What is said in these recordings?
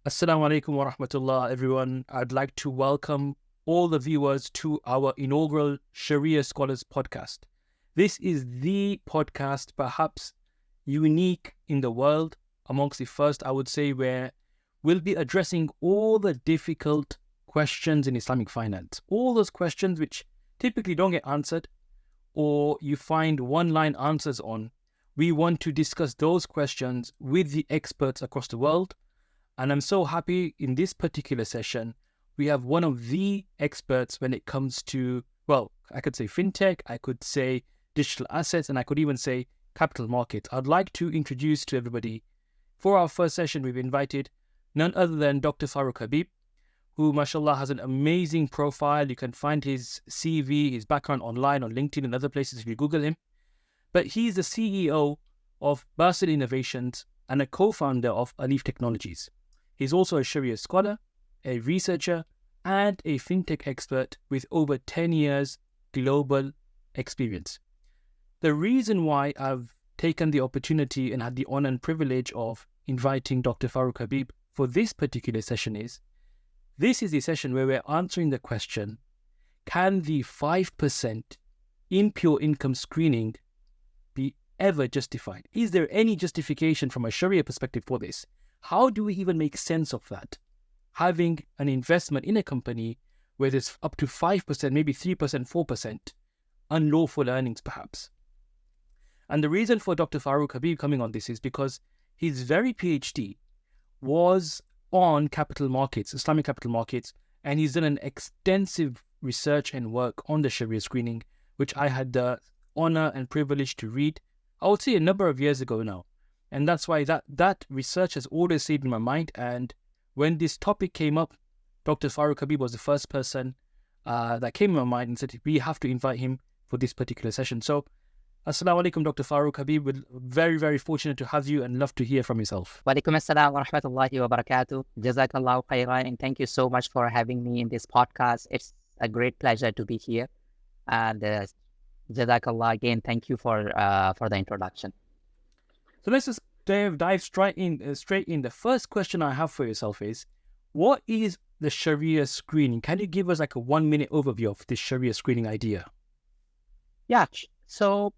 Assalamu alaikum wa rahmatullah, everyone. I'd like to welcome all the viewers to our inaugural Sharia Scholars podcast. This is the podcast perhaps unique in the world, amongst the first, I would say, where we'll be addressing all the difficult questions in Islamic finance. All those questions which typically don't get answered or you find one-line answers on. We want to discuss those questions with the experts across the world. And I'm so happy in this particular session, we have one of the experts when it comes to, well, I could say fintech, I could say digital assets, and I could even say capital markets. I'd like to introduce to everybody, for our first session, we've invited none other than Dr. Farrukh Habib, who, mashallah, has an amazing profile. You can find his CV, his background online on LinkedIn and other places if you Google him. But he's the CEO of Basil Innovations and a co-founder of Alif Technologies. He's also a Sharia scholar, a researcher, and a fintech expert with over 10 years global experience. The reason why I've taken the opportunity and had the honor and privilege of inviting Dr. Farrukh Habib for this particular session is, this is the session where we're answering the question, can the 5% impure income screening be ever justified? Is there any justification from a Sharia perspective for this? How do we even make sense of that? Having an investment in a company where there's up to 5%, maybe 3%, 4% unlawful earnings perhaps. And the reason for Dr. Farrukh Habib coming on this is because his very PhD was on capital markets, Islamic capital markets, and he's done an extensive research and work on the Sharia screening, which I had the honor and privilege to read, I would say a number of years ago now. And that's why that research has always stayed in my mind. And when this topic came up, Dr. Farrukh Habib was the first person that came in my mind and said, we have to invite him for this particular session. So, Assalamu alaikum, Dr. Farrukh Habib. We're very, very fortunate to have you and love to hear from yourself. Wa alaikum assalam wa rahmatullahi wa barakatuh. Jazakallahu khairan, and thank you so much for having me in this podcast. It's a great pleasure to be here. And Jazakallah again, thank you for the introduction. So let's just dive straight in. The first question I have for yourself is, what is the Sharia screening? Can you give us like a 1-minute overview of this Sharia screening idea? Yeah, so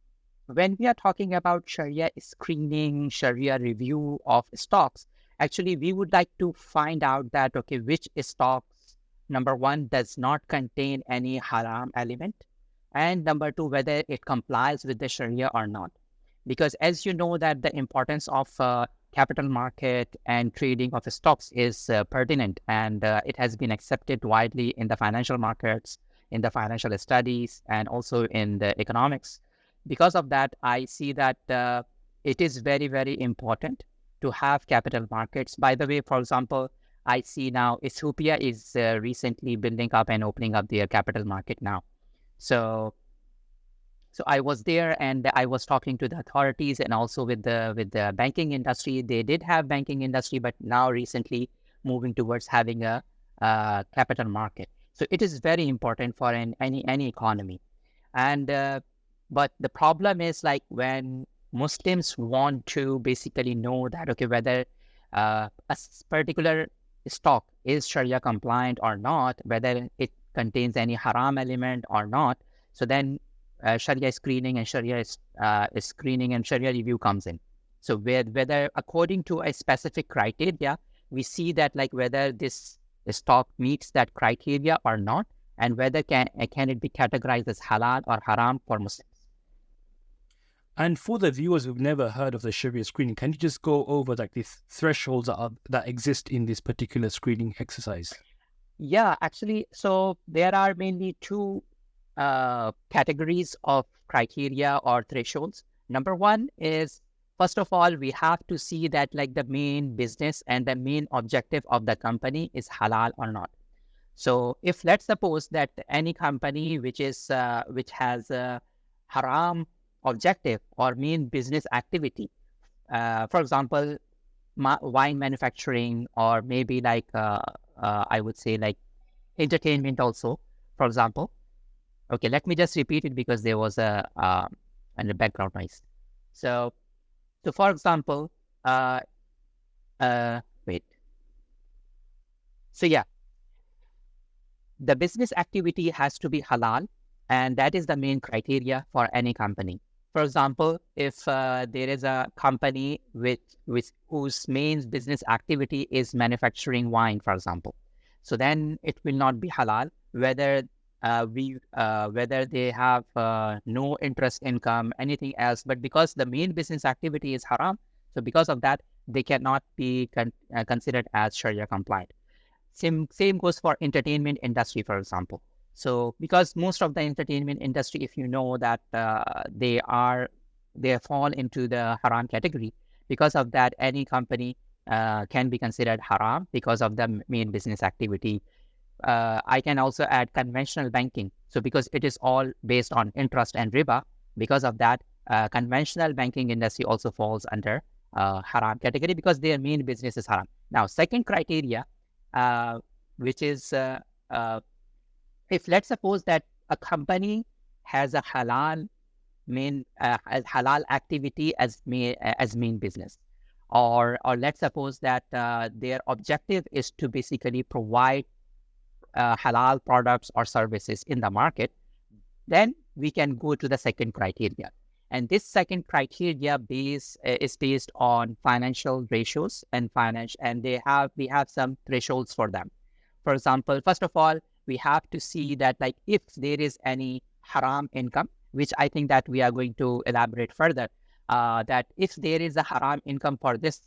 when we are talking about Sharia screening, Sharia review of stocks, actually we would like to find out that, okay, which stocks, number one, does not contain any haram element, and number two, whether it complies with the Sharia or not. Because as you know that the importance of capital market and trading of stocks is pertinent, and it has been accepted widely in the financial markets, in the financial studies, and also in the economics. Because of that, I see that it is very, very important to have capital markets. By the way, for example, I see now Ethiopia is recently building up and opening up their capital market now. So I was there and I was talking to the authorities and also with the banking industry. They did have banking industry, but now recently moving towards having a capital market. So it is very important for any economy. And but the problem is, like, when Muslims want to basically know that, okay, whether a particular stock is Sharia compliant or not, whether it contains any haram element or not, so then Sharia screening and Sharia screening and Sharia review comes in. So whether according to a specific criteria, we see that, like, whether this stock meets that criteria or not, and whether can it be categorized as halal or haram for Muslims. And for the viewers who've never heard of the Sharia screening, can you just go over like the thresholds that exist in this particular screening exercise? Yeah, actually, so there are mainly two categories of criteria or thresholds. Number one is, first of all, we have to see that, like, the main business and the main objective of the company is halal or not. So if let's suppose that any company which has a haram objective or main business activity, for example, wine manufacturing, or maybe like I would say like entertainment also, for example. Okay, let me just repeat it because there was a background noise. So for example, wait. So yeah, the business activity has to be halal, and that is the main criteria for any company. For example, if there is a company whose main business activity is manufacturing wine, for example, so then it will not be halal, whether they have no interest income, anything else. But because the main business activity is haram, so because of that, they cannot be considered as Sharia compliant. Same goes for entertainment industry, for example. So because most of the entertainment industry, if you know that they fall into the haram category, because of that, any company can be considered haram because of the main business activity. I can also add conventional banking. So because it is all based on interest and riba, because of that, conventional banking industry also falls under haram category because their main business is haram. Now, second criteria, which is if let's suppose that a company has a halal activity as main business, or let's suppose that their objective is to basically provide halal products or services in the market, then we can go to the second criteria. And this second criteria is based on financial ratios and we have some thresholds for them. For example, first of all, we have to see that like if there is any haram income, which I think that we are going to elaborate further, that if there is a haram income for this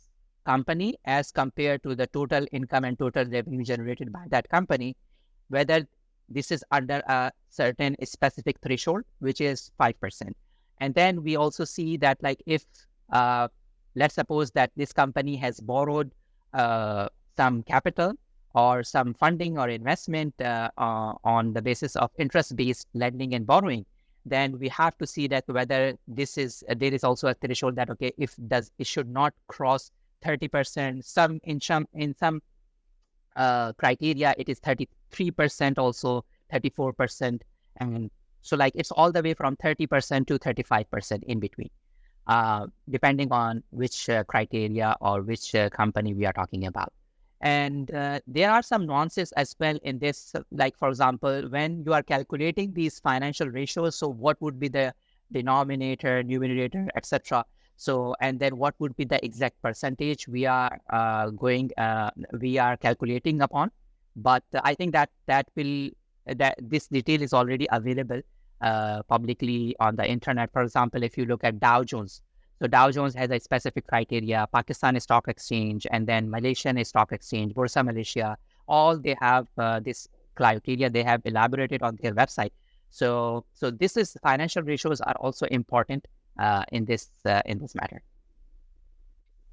company as compared to the total income and total revenue generated by that company, whether this is under a certain specific threshold, which is 5%. And then we also see that like if, let's suppose that this company has borrowed some capital or some funding or investment on the basis of interest-based lending and borrowing, then we have to see that whether there is also a threshold that, okay, it should not cross 30%, in some criteria, it is 33% also, 34%. And so like it's all the way from 30% to 35% in between, depending on which criteria or which company we are talking about. And there are some nuances as well in this, like for example, when you are calculating these financial ratios, so what would be the denominator, numerator, etc. So, and then what would be the exact percentage we are calculating upon. But I think that this detail is already available publicly on the internet. For example, if you look at Dow Jones, so Dow Jones has a specific criteria, Pakistan Stock Exchange, and then Malaysian Stock Exchange, Bursa Malaysia, all they have this criteria they have elaborated on their website. So this is financial ratios are also important in this matter.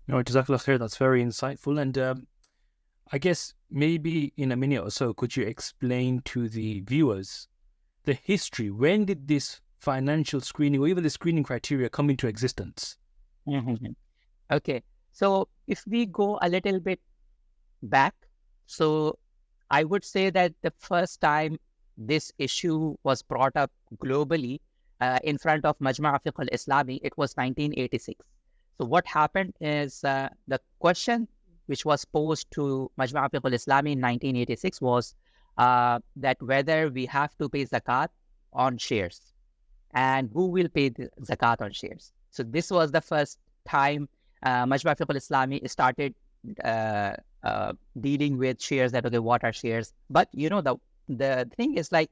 No, Jazakallah khair. That's very insightful. And I guess maybe in a minute or so, could you explain to the viewers the history? When did this financial screening or even the screening criteria come into existence? Mm-hmm. Okay. So if we go a little bit back, so I would say that the first time this issue was brought up globally in front of Majma' Fiqh al-Islami, it was 1986. So what happened is the question which was posed to Majma' Fiqh al-Islami in 1986 was that whether we have to pay zakat on shares and who will pay the zakat on shares. So this was the first time Majma' Fiqh al-Islami started dealing with shares, that okay, what are shares? But you know, the thing is like,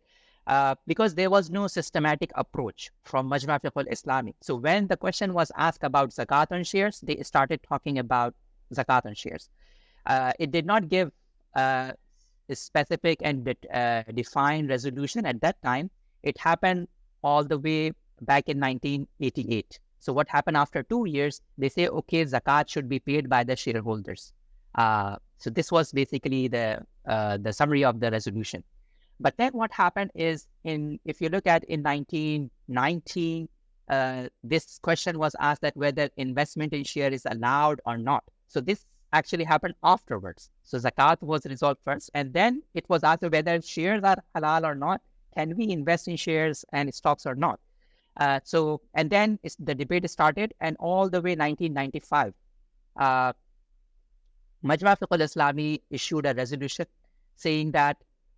because there was no systematic approach from Majma' Fiqh al-Islami. So when the question was asked about zakat on shares, they started talking about zakat on shares. It did not give a specific and defined resolution at that time. It happened all the way back in 1988. So what happened after 2 years, they say, okay, zakat should be paid by the shareholders. So this was basically the summary of the resolution. But then what happened is, if you look at in 1990, this question was asked that whether investment in share is allowed or not. So this actually happened afterwards. So zakat was resolved first, and then it was asked whether shares are halal or not. Can we invest in shares and stocks or not? And then the debate started, and all the way 1995, Majma' Fiqh al-Islami issued a resolution saying that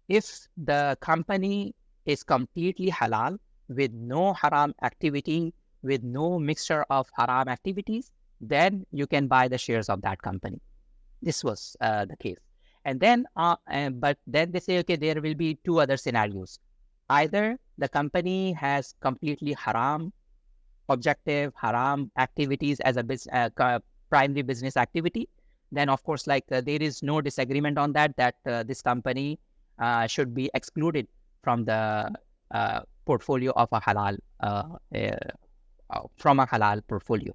if the company is completely halal with no haram activity, with no mixture of haram activities, then you can buy the shares of that company. This was the case. And then, but then they say, okay, there will be two other scenarios. Either the company has completely haram objective, haram activities as a primary business activity, then of course, there is no disagreement on that this company should be excluded from the portfolio of a halal, from a halal portfolio.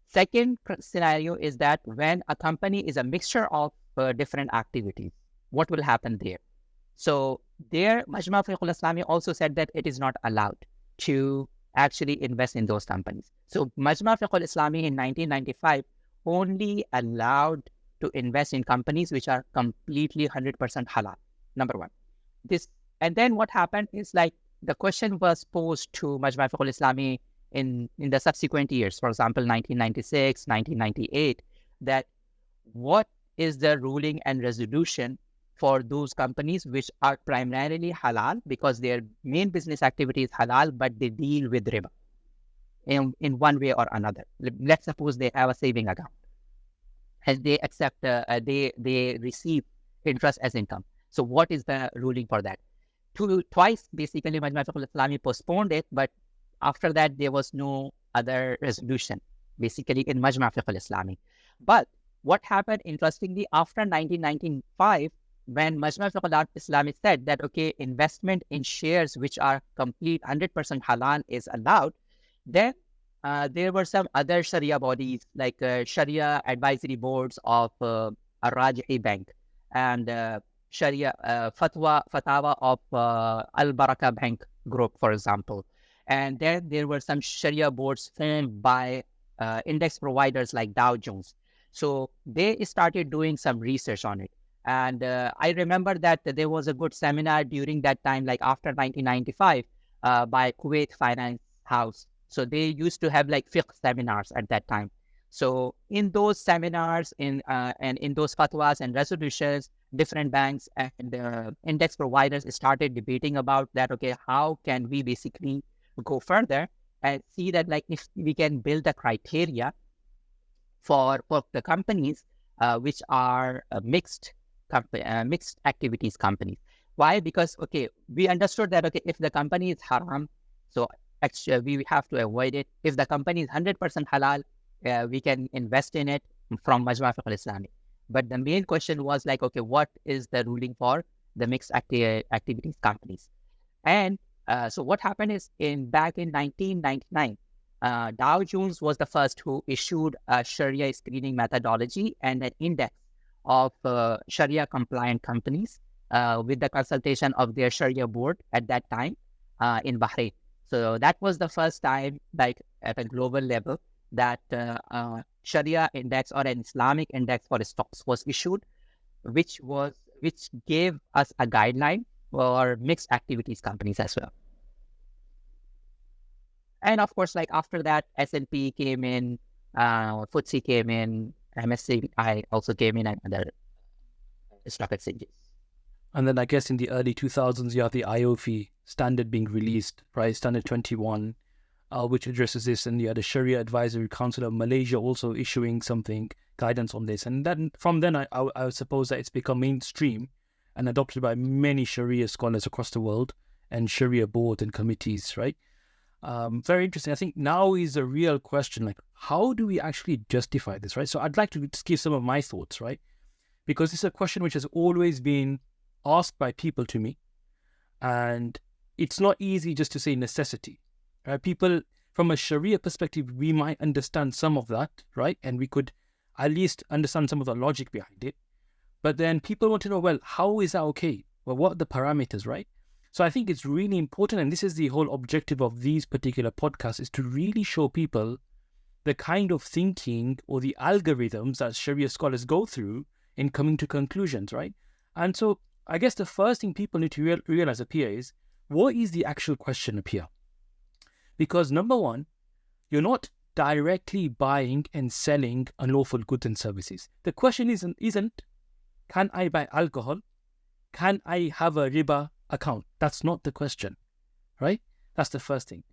Second scenario is that when a company is a mixture of different activities, what will happen there? So there, Majma' Fiqh al-Islami also said that it is not allowed to actually invest in those companies. So Majma' Fiqh al-Islami in 1995 only allowed to invest in companies which are completely 100% halal, number one. And then what happened is the question was posed to Majma' Fiqh al-Islami in the subsequent years, for example, 1996, 1998, that what is the ruling and resolution for those companies which are primarily halal because their main business activity is halal, but they deal with riba in one way or another. Let's suppose they have a saving account and they accept, they receive interest as income. So what is the ruling for that? Twice, basically, Majma' Fiqh al-Islami postponed it, but after that, there was no other resolution, basically, in Majma' Fiqh al-Islami. But what happened, interestingly, after 1995, when Majma' Fiqh al-Islami said that, okay, investment in shares which are complete 100% halal is allowed, then there were some other Sharia bodies, like Sharia advisory boards of Al-Rajihi Bank and Sharia Fatawa of Al-Baraka Bank Group, for example. And then there were some Sharia boards formed by index providers like Dow Jones. So they started doing some research on it. And I remember that there was a good seminar during that time, like after 1995, by Kuwait Finance House. So they used to have fiqh seminars at that time. So in those seminars, and in those fatwas and resolutions, different banks and index providers started debating about that, okay, how can we basically go further and see that if we can build a criteria for the companies which are mixed activities companies. Why? Because, okay, we understood that, okay, if the company is haram, so actually we have to avoid it. If the company is 100% halal, we can invest in it from Majma' Fiqh al-Islami. But the main question was okay, what is the ruling for the mixed activities companies? And so what happened is back in 1999, Dow Jones was the first who issued a Sharia screening methodology and an index of Sharia-compliant companies with the consultation of their Sharia board at that time in Bahrain. So that was the first time, at a global level, that Sharia index or an Islamic index for stocks was issued, which gave us a guideline for mixed activities companies as well. And of course, after that, S&P came in, FTSE came in, MSCI also came in, and other stock exchanges. And then I guess in the early 2000s, you have the IOFI standard being released, right? Standard 21, which addresses this. And you had the Sharia Advisory Council of Malaysia also issuing guidance on this. And then from then, I suppose that it's become mainstream and adopted by many Sharia scholars across the world and Sharia boards and committees, right? Very interesting. I think now is a real question, how do we actually justify this, right? So I'd like to just give some of my thoughts, right? Because it's a question which has always been asked by people to me. And it's not easy just to say necessity, right? People, from a Sharia perspective, we might understand some of that, right? And we could at least understand some of the logic behind it. But then people want to know, well, how is that okay? Well, what are the parameters, right? So I think it's really important, and this is the whole objective of these particular podcasts, is to really show people the kind of thinking or the algorithms that Sharia scholars go through in coming to conclusions, right? And so I guess the first thing people need to realize up here is, what is the actual question up here? Because number one, you're not directly buying and selling unlawful goods and services. The question isn't can I buy alcohol? Can I have a riba account? That's not the question, right? That's the first thing.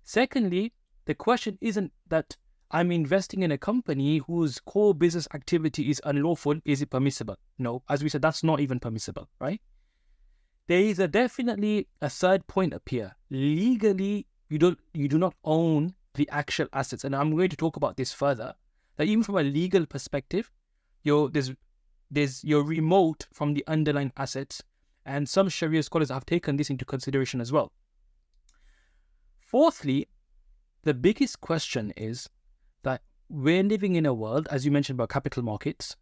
Secondly, the question isn't that I'm investing in a company whose core business activity is unlawful. Is it permissible? No, as we said, that's not even permissible, right? There is definitely a third point up here. Legally, you do not own the actual assets, and I'm going to talk about this further. That even from a legal perspective, you're remote from the underlying assets, and some Sharia scholars have taken this into consideration as well. Fourthly, the biggest question is that we're living in a world, as you mentioned about capital markets,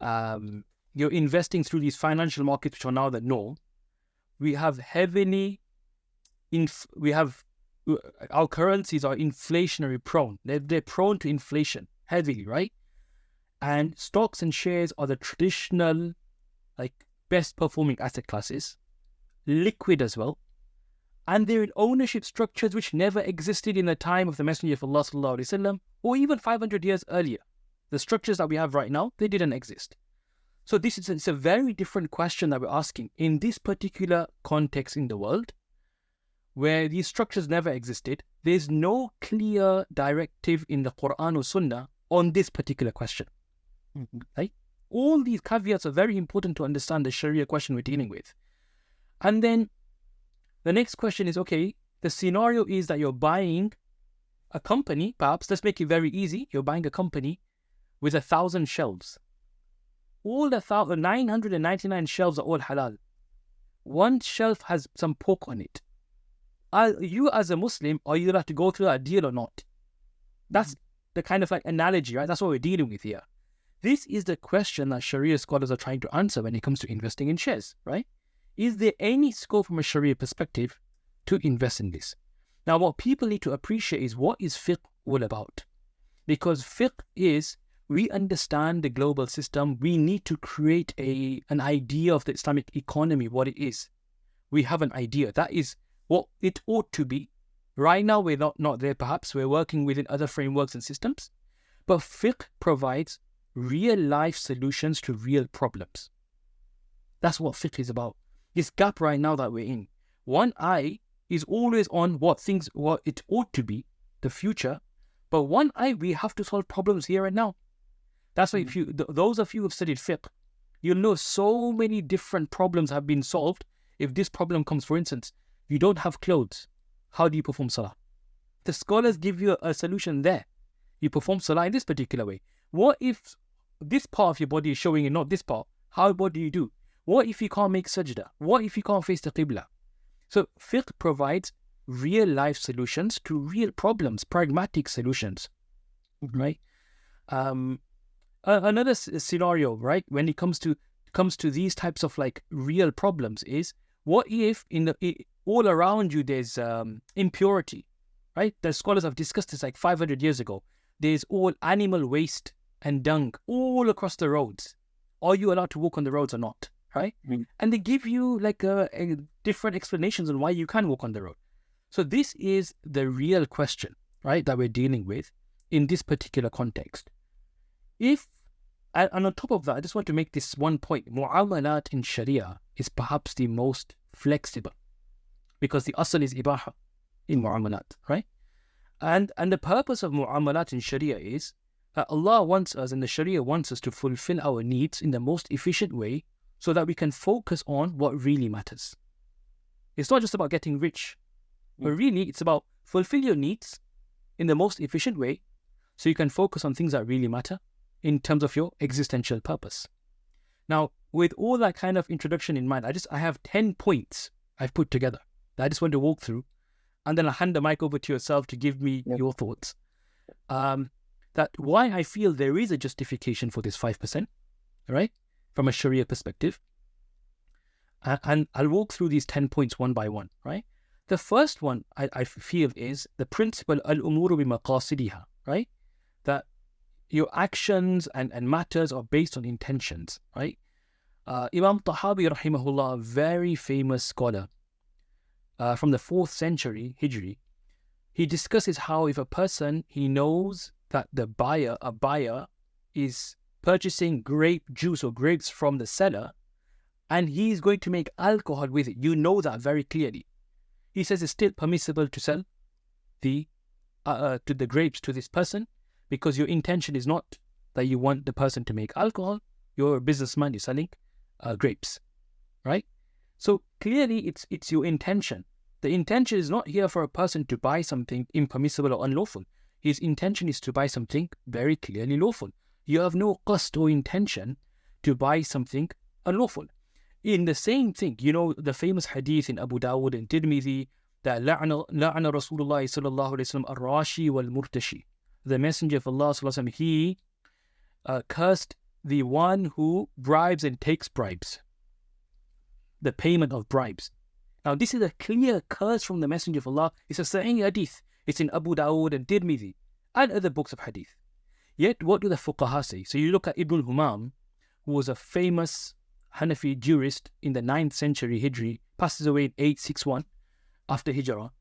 you're investing through these financial markets, which are now the norm. We have our currencies are inflationary prone. They're prone to inflation heavily, right? And stocks and shares are the traditional, best performing asset classes, liquid as well. And they're in ownership structures which never existed in the time of the Messenger of Allah sallallahu alaihi wasallam, or even 500 years earlier. The structures that we have right now, they didn't exist. So it's a very different question that we're asking in this particular context in the world, where these structures never existed. There's no clear directive in the Quran or Sunnah on this particular question. Right? All these caveats are very important to understand the Sharia question we're dealing with. And then the next question is, okay, the scenario is that you're buying a company, perhaps, let's make it very easy. You're buying a company with 1,000 shelves. All the 999 shelves are all halal. One shelf has some pork on it. You as a Muslim, are you allowed to go through that deal or not? That's the kind of analogy, right? That's what we're dealing with here. This is the question that Sharia scholars are trying to answer when it comes to investing in shares, right? Is there any scope from a Sharia perspective to invest in this? Now, what people need to appreciate is, what is fiqh all about? Because fiqh is, we understand the global system. We need to create an idea of the Islamic economy, what it is. We have an idea. That is what it ought to be. Right now, we're not there, perhaps. We're working within other frameworks and systems. But fiqh provides real-life solutions to real problems. That's what fiqh is about. This gap right now that we're in. One eye is always on what it ought to be, the future. But one eye, we have to solve problems here and now. That's why those of you who have studied fiqh, you'll know so many different problems have been solved. If this problem comes, for instance, you don't have clothes. How do you perform salah? The scholars give you a solution there. You perform salah in this particular way. What if this part of your body is showing and not this part? What do you do? What if you can't make sajda? What if you can't face the qibla? So fiqh provides real life solutions to real problems, pragmatic solutions, right? Another scenario, right, when it comes to these types of real problems is, what if all around you there's impurity, right? The scholars have discussed this 500 years ago. There's all animal waste and dung all across the roads. Are you allowed to walk on the roads or not, right? And they give you different explanations on why you can walk on the road. So this is the real question, right, that we're dealing with in this particular context. And on top of that, I just want to make this one point. Mu'amalat in Sharia is perhaps the most flexible, because the asl is ibaha in mu'amalat, right? And the purpose of mu'amalat in Sharia is that Allah wants us, and the Sharia wants us, to fulfill our needs in the most efficient way so that we can focus on what really matters. It's not just about getting rich, but really it's about fulfill your needs in the most efficient way so you can focus on things that really matter in terms of your existential purpose. Now, with all that kind of introduction in mind, I have 10 points I've put together that I just want to walk through, and then I'll hand the mic over to yourself to give me your thoughts. That why I feel there is a justification for this 5%, right, from a Sharia perspective. And I'll walk through these 10 points one by one, right? The first one I feel is the principle al-umuru bi-maqasidiha, right? That your actions and matters are based on intentions, right? Imam Tahawi rahimahullah, a very famous scholar from the 4th century Hijri, he discusses how if a person, he knows that a buyer is purchasing grape juice or grapes from the seller, and he's going to make alcohol with it. You know that very clearly. He says it's still permissible to sell the grapes to this person, because your intention is not that you want the person to make alcohol. You're a businessman, you're selling grapes, right? So clearly it's your intention. The intention is not here for a person to buy something impermissible or unlawful. His intention is to buy something very clearly lawful. You have no qasd or intention to buy something unlawful. In the same thing, you know the famous hadith in Abu Dawud and Tirmidhi that la'ana Rasulullah sallallahu alayhi wa sallam ar-rashi wal-murtashi. The Messenger of Allah sallallahu alayhi wa sallam, he cursed the one who bribes and takes bribes, the payment of bribes. Now this is a clear curse from the Messenger of Allah. It's a Sahih hadith. It's in Abu Dawud and Tirmidhi and other books of hadith. Yet what do the fuqaha say? So you look at Ibn Humam, who was a famous Hanafi jurist in the 9th century Hijri, passes away in 861 after Hijrah.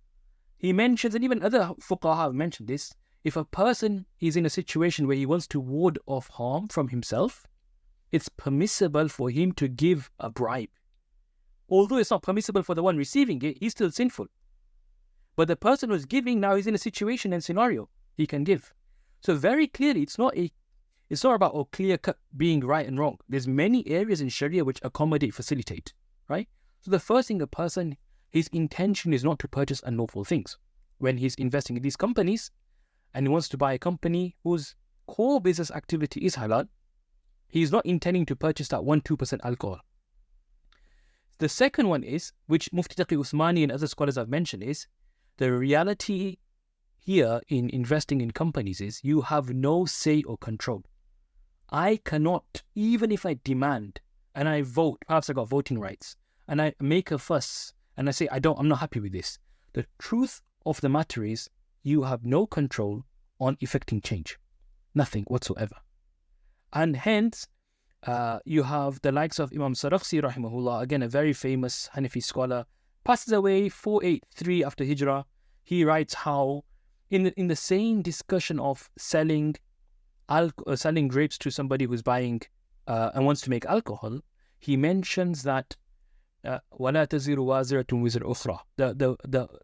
He mentions, and even other fuqaha have mentioned this, if a person is in a situation where he wants to ward off harm from himself, it's permissible for him to give a bribe. Although it's not permissible for the one receiving it, he's still sinful. But the person who's giving now is in a situation and scenario he can give. So very clearly, it's not about clear cut being right and wrong. There's many areas in Sharia which accommodate, facilitate, right? So the first thing, his intention is not to purchase unlawful things. When he's investing in these companies and he wants to buy a company whose core business activity is halal, he's not intending to purchase that 1-2% alcohol. The second one is, which Mufti Taqi Usmani and other scholars have mentioned, is the reality here in investing in companies is you have no say or control. I cannot, even if I demand and I vote, perhaps I got voting rights, and I make a fuss and I say, I'm not happy with this. The truth of the matter is you have no control on effecting change. Nothing whatsoever. And hence, you have the likes of Imam Sarakhsi rahimahullah, again a very famous Hanafi scholar, passes away 483 after Hijrah. He writes how in the same discussion of selling grapes to somebody who's buying and wants to make alcohol, he mentions that وَلَا تَزِرُ وَازِرَةٌ وِزْرَ أُخْرَى,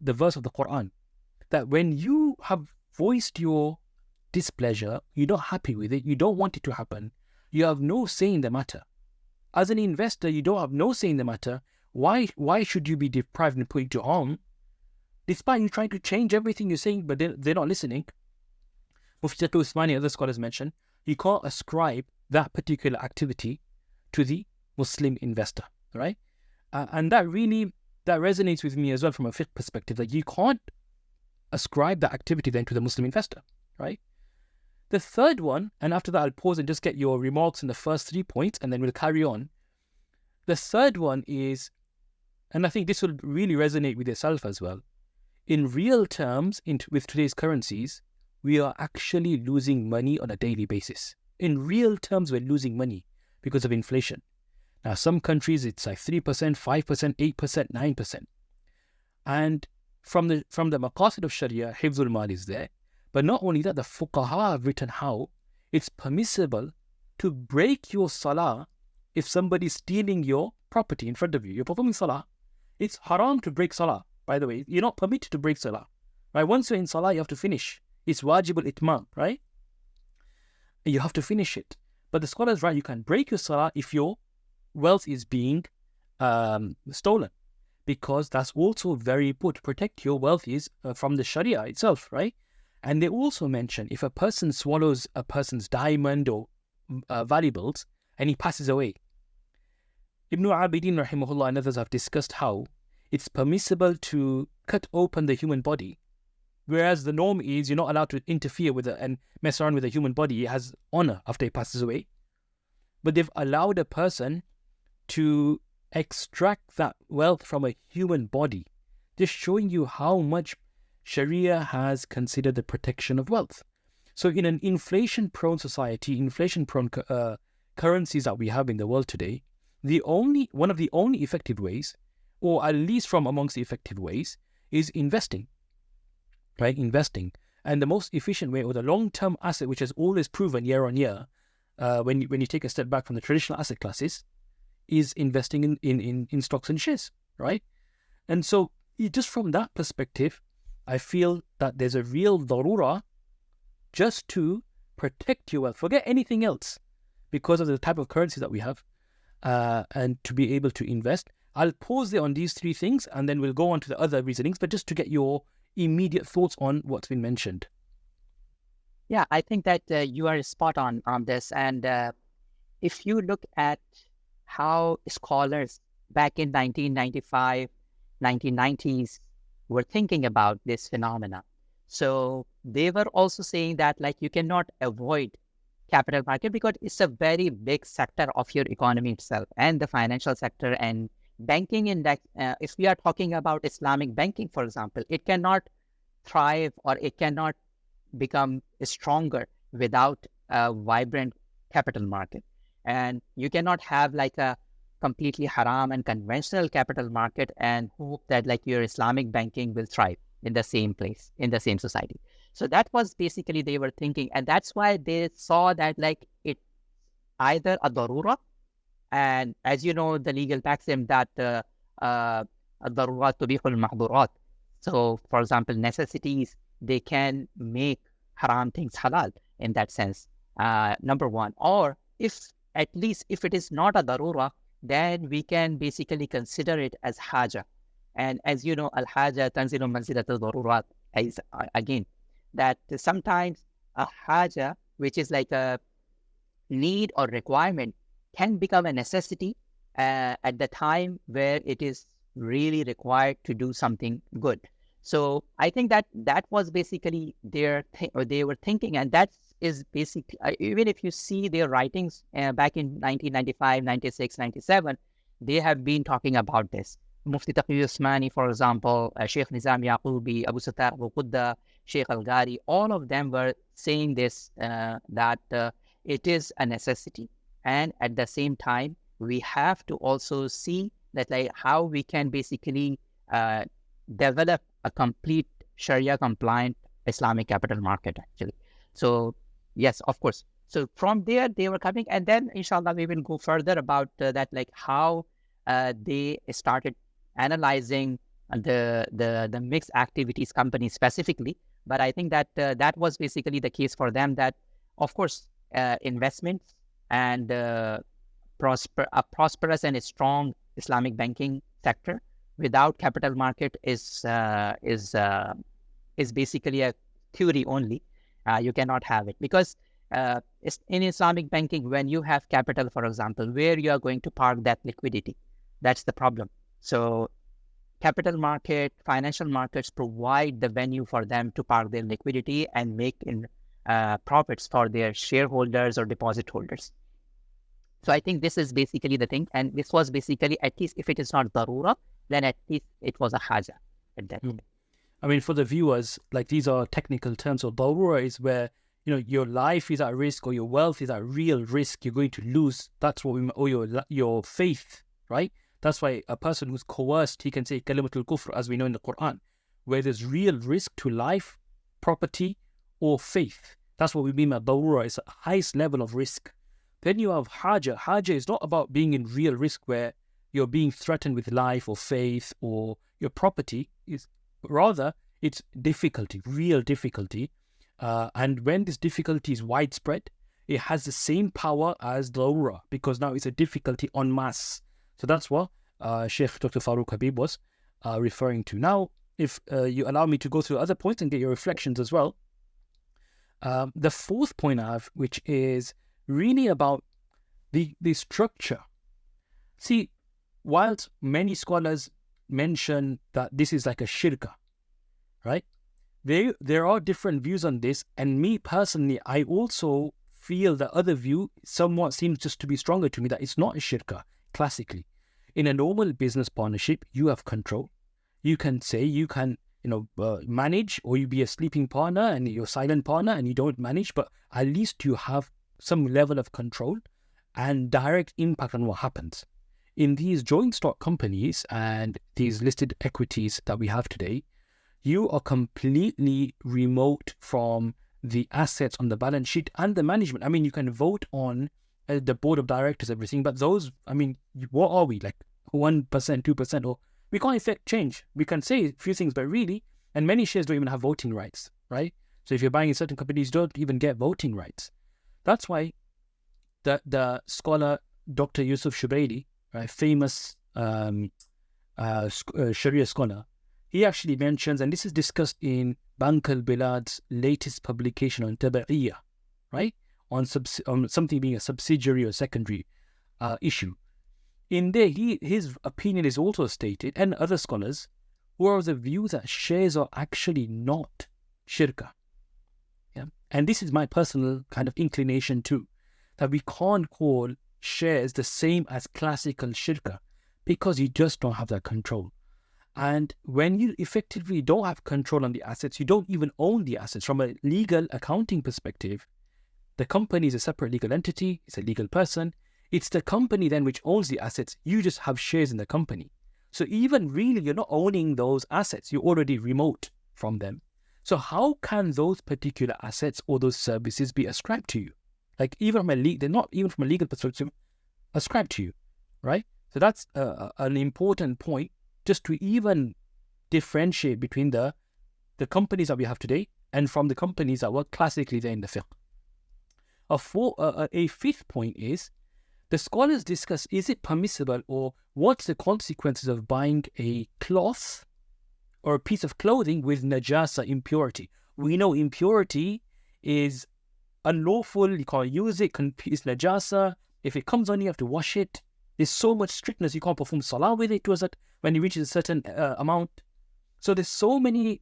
the verse of the Quran, that when you have voiced your displeasure, you're not happy with it, you don't want it to happen, you have no say in the matter. As an investor, you don't have no say in the matter. Why should you be deprived and put to harm, despite you trying to change everything you're saying, but they're not listening? Mufti Taqi Usmani and other scholars mention, you can't ascribe that particular activity to the Muslim investor, right? And that resonates with me as well from a fiqh perspective, that you can't ascribe that activity then to the Muslim investor, right? The third one, and after that I'll pause and just get your remarks in the first 3 points and then we'll carry on. The third one is, and I think this will really resonate with yourself as well, in real terms, with today's currencies, we are actually losing money on a daily basis. In real terms, we're losing money because of inflation. Now, some countries, it's like 3%, 5%, 8%, 9%. And from the maqasid of Sharia, hifzul mal is there. But not only that, the fuqaha have written how it's permissible to break your salah if somebody is stealing your property in front of you. You're performing salah. It's haram to break salah, by the way. You're not permitted to break salah, right? Once you're in salah, you have to finish. It's wajibul itmam, right? You have to finish it. But the scholars write you can break your salah if your wealth is being stolen, because that's also very important. To protect your wealth is from the Sharia itself, right? And they also mention if a person swallows a person's diamond or valuables and he passes away, Ibn Abidin rahimahullah and others have discussed how it's permissible to cut open the human body, whereas the norm is you're not allowed to interfere with it and mess around with the human body. It has honor after he passes away. But they've allowed a person to extract that wealth from a human body, just showing you how much Sharia has considered the protection of wealth. So in an inflation-prone society, inflation-prone currencies that we have in the world today, one of the only effective ways, or at least from amongst the effective ways, is investing, right? Investing. And the most efficient way, or the long-term asset, which has always proven year on year, when you take a step back from the traditional asset classes, is investing in stocks and shares, right? And so just from that perspective, I feel that there's a real darura just to protect your wealth. Forget anything else because of the type of currency that we have, and to be able to invest. I'll pause there on these three things and then we'll go on to the other reasonings, but just to get your immediate thoughts on what's been mentioned. Yeah, I think that you are spot on this. And if you look at how scholars back in 1995, 1990s were thinking about this phenomena. So they were also saying that like you cannot avoid capital market because it's a very big sector of your economy itself, and the financial sector and banking index. If we are talking about Islamic banking, for example, it cannot thrive or it cannot become stronger without a vibrant capital market. And you cannot have like a completely haram and conventional capital market and hope that like your Islamic banking will thrive in the same place, in the same society. So that was basically they were thinking. And that's why they saw that like it either a darura, and as you know, the legal maxim that darurat tubihul mahdurat. So for example, necessities, they can make haram things halal in that sense, number one. Or if at least if it is not a darura, then we can basically consider it as haja. And as you know, al-haja tanzilu manzilat al-darurat is again, that sometimes a haja, which is like a need or requirement, can become a necessity at the time where it is really required to do something good. So I think that that was basically they were thinking, and that is basically, even if you see their writings back in 1995, 96, 97, they have been talking about this. Mufti Taqi Usmani, for example, Sheikh Nizam Yaqubi, Abu Sattar al-Qudda, Sheikh Al-Ghari, all of them were saying this, that it is a necessity. And at the same time, we have to also see that like how we can basically develop a complete Sharia-compliant Islamic capital market, actually. So, yes, of course. So from there, they were coming. And then, inshallah, we will go further about that, like how they started analyzing the mixed activities company specifically. But I think that that was basically the case for them, that, of course, investments and a prosperous and a strong Islamic banking sector without capital market is basically a theory only. You cannot have it because in Islamic banking, when you have capital, for example, where you are going to park that liquidity, that's the problem. So capital market, financial markets provide the venue for them to park their liquidity and make profits for their shareholders or deposit holders. So I think this is basically the thing. And this was basically, at least if it is not darura, then at least it was a haja at that time. I mean, for the viewers, like these are technical terms. So darura is where, you know, your life is at risk or your wealth is at real risk. You're going to lose. That's what we, or your faith, right? That's why a person who's coerced, he can say kalimatul kufr, as we know in the Quran, where there's real risk to life, property, or faith. That's what we mean by darura. It's the highest level of risk. Then you have haja. Haja is not about being in real risk where you're being threatened with life or faith or your property. Rather, it's difficulty, real difficulty. And when this difficulty is widespread, it has the same power as darura, because now it's a difficulty en masse. So that's what Sheikh Dr. Farrukh Habib was referring to. Now, if you allow me to go through other points and get your reflections as well. The fourth point I have, which is really about the structure. See, whilst many scholars mention that this is like a shirka, right? There are different views on this, and me personally, I also feel the other view somewhat seems just to be stronger to me, that it's not a shirka, classically. In a normal business partnership, you have control. You can say, you can, manage, or you be a sleeping partner and you're a silent partner and you don't manage, but at least you have some level of control and direct impact on what happens. In these joint stock companies and these listed equities that we have today, you are completely remote from the assets on the balance sheet and the management. I mean, you can vote on the board of directors, everything, but those, I mean, what are we, like 1%, 2%, or we can't affect change. We can say a few things, but really, and many shares don't even have voting rights, right? So if you're buying in certain companies, you don't even get voting rights. That's why the scholar Dr. Yusuf Shubaili, right, famous Sharia scholar, he actually mentions, and this is discussed in Bank al-Bilad's latest publication on taba'iyyah, right, on something being a subsidiary or secondary issue. In there, his opinion is also stated, and other scholars, who are of the view that shares are actually not shirkah. Yeah? And this is my personal kind of inclination too, that we can't call shares the same as classical shirkah because you just don't have that control. And when you effectively don't have control on the assets, you don't even own the assets. From a legal accounting perspective, the company is a separate legal entity, it's a legal person. It's the company then which owns the assets. You just have shares in the company. So even really, you're not owning those assets. You're already remote from them. So how can those particular assets or those services be ascribed to you? Like even from they're not even from a legal perspective ascribed to you, right? So that's an important point, just to even differentiate between the companies that we have today and from the companies that were classically there in the fiqh. A fifth point is, the scholars discuss, is it permissible or what's the consequences of buying a cloth or a piece of clothing with najasa, impurity? We know impurity is unlawful, you can't use it, it's najasa. If it comes on, you have to wash it. There's so much strictness, you can't perform salah with it when it reaches a certain amount. So there's so many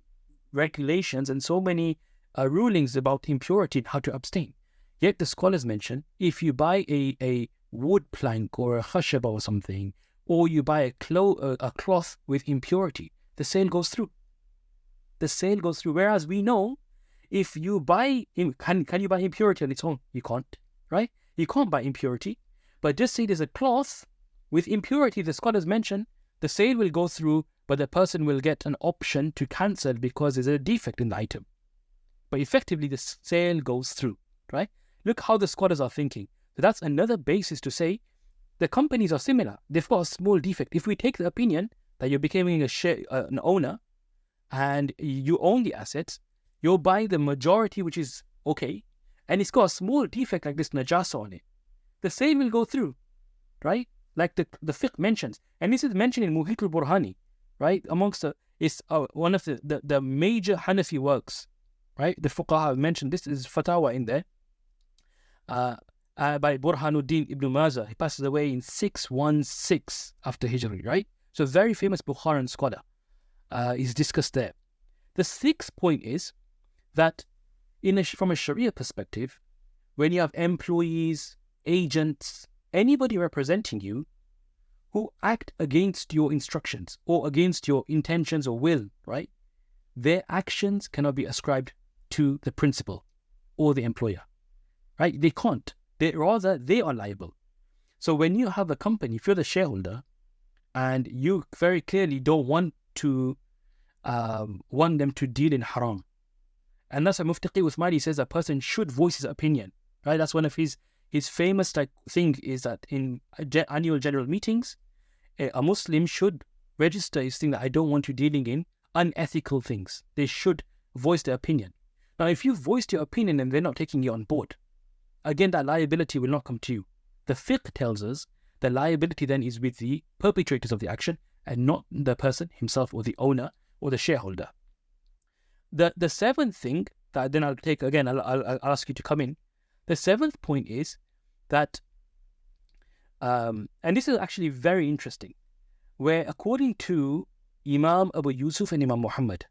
regulations and so many rulings about impurity and how to abstain. Yet the scholars mention, if you buy a wood plank or a khashaba or something, or you buy a cloth with impurity, the sale goes through. The sale goes through. Whereas we know, if you buy, can you buy impurity on its own? You can't, right? You can't buy impurity. But just say there's a cloth with impurity, the scholars mention, the sale will go through, but the person will get an option to cancel because there's a defect in the item. But effectively, the sale goes through, right? Look how the scholars are thinking. So that's another basis to say the companies are similar. They've got a small defect. If we take the opinion that you're becoming an owner and you own the assets, you'll buy the majority, which is okay, and it's got a small defect like this najasa on it, the sale will go through, right? Like the fiqh mentions. And this is mentioned in Muhit al-Burhani, right? Amongst it's one of the major Hanafi works, right? The fuqaha have mentioned this, is fatwa in there. By Burhanuddin ibn Mazah. He passes away in 616 after Hijri, right? So very famous Bukharan scholar is discussed there. The sixth point is that from a Sharia perspective, when you have employees, agents, anybody representing you who act against your instructions or against your intentions or will, right? Their actions cannot be ascribed to the principal or the employer, right? They can't. They are liable. So when you have a company, if you're the shareholder and you very clearly don't want them to deal in haram, and that's why Mufti Uthmani says a person should voice his opinion, right? That's one of his famous thing is that in annual general meetings, a Muslim should register his thing that I don't want you dealing in unethical things. They should voice their opinion. Now, if you voiced your opinion and they're not taking you on board, again, that liability will not come to you. The fiqh tells us the liability then is with the perpetrators of the action and not the person himself or the owner or the shareholder. The seventh thing that then I'll take, again, I'll ask you to come in. The seventh point is that, and this is actually very interesting, where according to Imam Abu Yusuf and Imam Muhammad,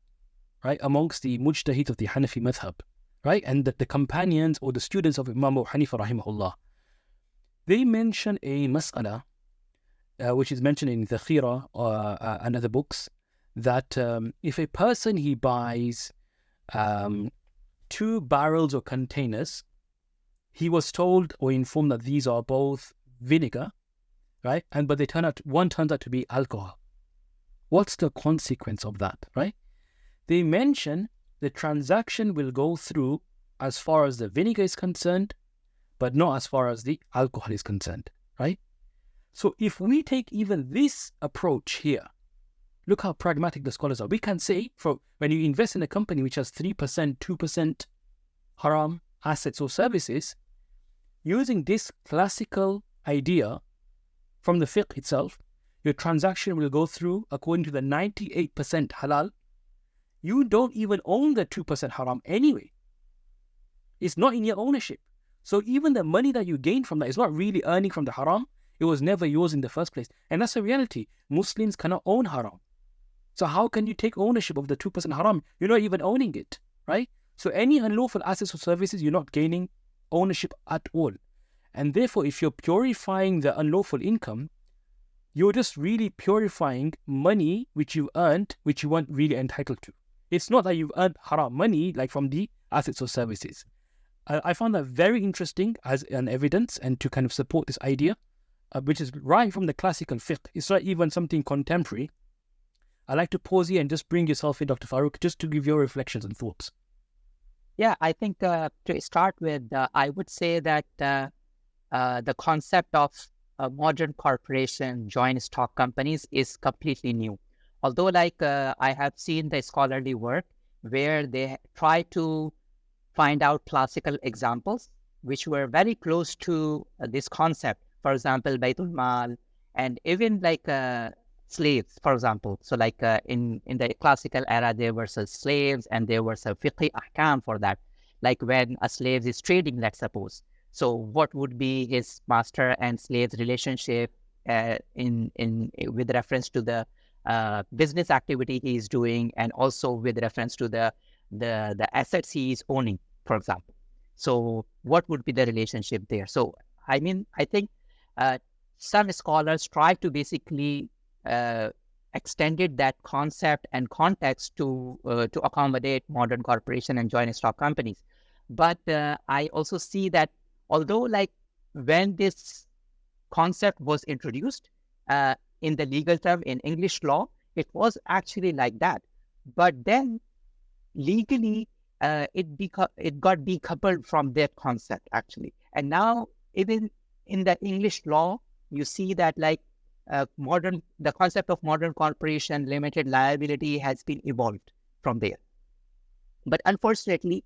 right, amongst the mujtahid of the Hanafi madhab, right, and the companions or the students of Imam Abu Hanifa rahimahullah, they mention a mas'ala, which is mentioned in the Khira and other books, that if a person, he buys 2 barrels or containers, he was told or informed that these are both vinegar, right, but one turns out to be alcohol. What's the consequence of that, right? They mention the transaction will go through as far as the vinegar is concerned, but not as far as the alcohol is concerned, right? So if we take even this approach here, look how pragmatic the scholars are. We can say, for when you invest in a company which has 3%, 2% haram assets or services, using this classical idea from the fiqh itself, your transaction will go through according to the 98% halal. You don't even own the 2% haram anyway. It's not in your ownership. So even the money that you gain from that is not really earning from the haram. It was never yours in the first place. And that's a reality. Muslims cannot own haram. So how can you take ownership of the 2% haram? You're not even owning it, right? So any unlawful assets or services, you're not gaining ownership at all. And therefore, if you're purifying the unlawful income, you're just really purifying money which you earned, which you weren't really entitled to. It's not that you've earned haram money like from the assets or services. I found that very interesting as an evidence and to kind of support this idea, which is right from the classical fiqh. It's not even something contemporary. I'd like to pause here and just bring yourself in, Dr. Farrukh, just to give your reflections and thoughts. Yeah, I think to start with, I would say that the concept of modern corporation, joint stock companies is completely new. Although I have seen the scholarly work where they try to find out classical examples which were very close to this concept. For example, Baitul Mal, and even slaves, for example. So in the classical era, there were some slaves and there were some fiqh ahkam for that. Like when a slave is trading, let's suppose. So what would be his master and slave's relationship with reference to the business activity he is doing, and also with reference to the assets he is owning, for example. So what would be the relationship there? So I think some scholars try to basically extended that concept and context to accommodate modern corporation and joint stock companies. But I also see that although when this concept was introduced in the legal term in English law, it was actually like that. But then legally, it got decoupled from that concept actually. And now even in the English law, you see that the concept of modern corporation, limited liability has been evolved from there. But unfortunately,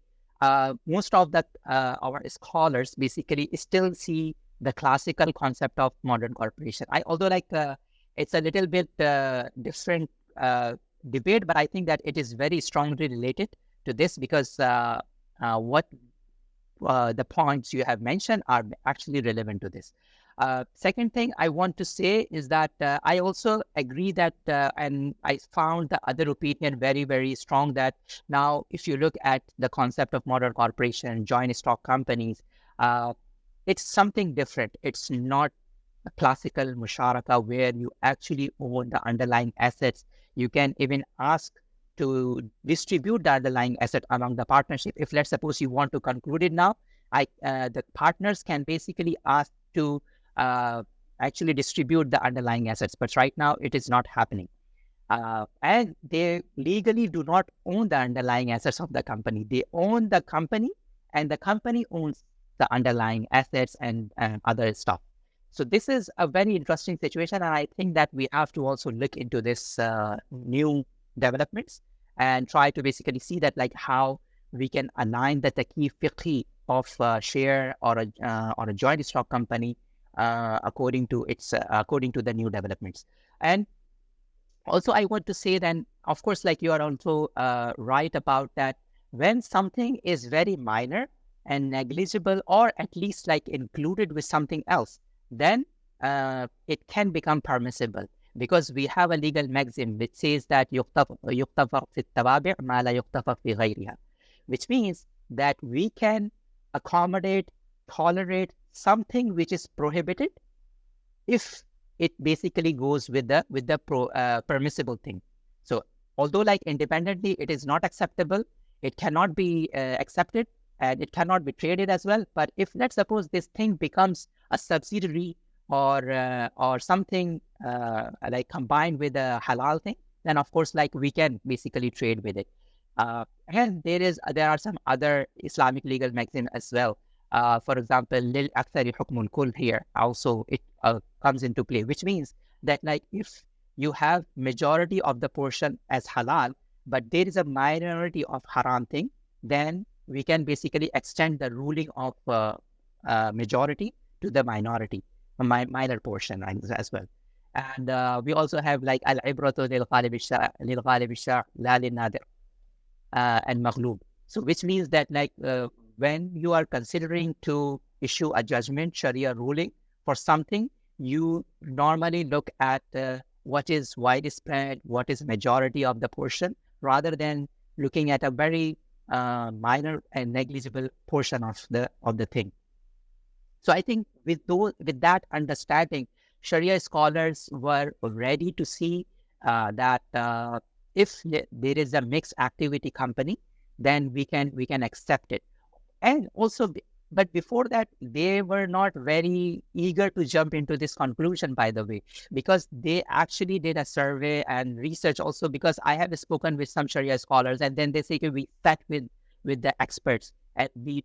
most of our scholars basically still see the classical concept of modern corporation. Although it's a little bit different debate, but I think that it is very strongly related to this because what the points you have mentioned are actually relevant to this. Second thing I want to say is that I also agree that, and I found the other opinion very, very strong, that now if you look at the concept of modern corporation, joint stock companies, it's something different. It's not a classical Musharakah where you actually own the underlying assets. You can even ask to distribute the underlying asset among the partnership. If let's suppose you want to conclude it now, the partners can basically ask to actually distribute the underlying assets, but right now it is not happening. And they legally do not own the underlying assets of the company. They own the company, and the company owns the underlying assets and other stuff. So this is a very interesting situation, and I think that we have to also look into this new developments and try to basically see that how we can align the key fiqh of share or a joint stock company according to the new developments. And also I want to say then, of course, you are also right about that when something is very minor and negligible, or at least included with something else, then it can become permissible, because we have a legal maxim which says that يُغْتَفَرْ فِي التَّوَابِعْ مَا لَا يُغْتَفَرْ فِي غَيْرِهَا, which means that we can accommodate, tolerate something which is prohibited if it basically goes with the permissible thing. So although independently it is not acceptable, it cannot be accepted, and it cannot be traded as well. But if let's suppose this thing becomes a subsidiary or something combined with a halal thing, then of course we can basically trade with it. And there are some other Islamic legal maxims as well. For example, lil akthari hukmul kull here also it comes into play, which means that like if you have majority of the portion as halal, but there is a minority of haram thing, then we can basically extend the ruling of majority to the minority, a minor portion as well. And we also have like al-ibratu lil ghalib ash-shar' la lin nadir and maghlub. So which means that like when you are considering to issue a judgment, Sharia ruling for something, you normally look at what is widespread, what is majority of the portion, rather than looking at a very minor and negligible portion of the thing. So I think with that understanding, Sharia scholars were ready to see that if there is a mixed activity company, then we can accept it. And also, but before that, they were not very eager to jump into this conclusion, by the way, because they actually did a survey and research also, because I have spoken with some Sharia scholars, and then they say, okay, we sat with the experts, and we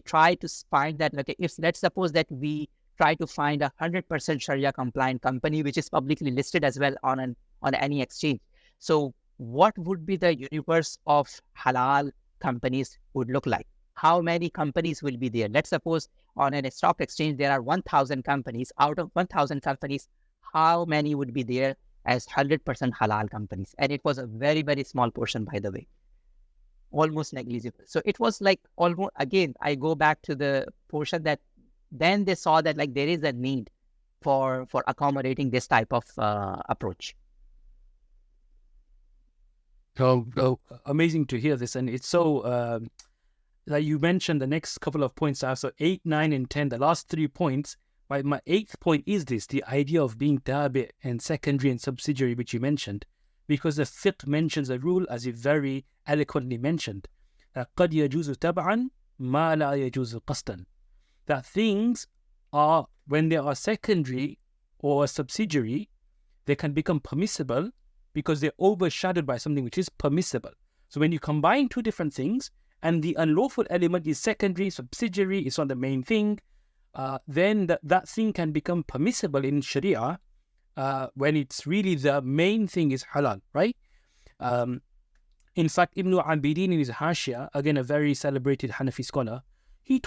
try to find that, okay, if let's suppose that we try to find 100% Sharia compliant company, which is publicly listed as well on any exchange. So what would be the universe of halal companies would look like? How many companies will be there? Let's suppose on a stock exchange, there are 1,000 companies. Out of 1,000 companies, how many would be there as 100% halal companies? And it was a very, very small portion, by the way, almost negligible. So it was like almost, again, I go back to the portion that then they saw that like there is a need for accommodating this type of approach. Oh, amazing to hear this. And it's so, like you mentioned the next couple of points, so 8, 9, and 10, the last 3 points. My 8th point is this, the idea of being tabi' and secondary and subsidiary, which you mentioned, because the fiqh mentions a rule, as you very eloquently mentioned, قَدْ يَجُوزُ تَبْعًا مَا لَا يَجُوزُ قَصْدًا, that things are, when they are secondary or a subsidiary, they can become permissible because they're overshadowed by something which is permissible. So when you combine two different things, and the unlawful element is secondary, subsidiary, it's not the main thing, then that thing can become permissible in Sharia when it's really the main thing is halal, right? In fact, Ibn Abidin in his Hashia, again a very celebrated Hanafi scholar, he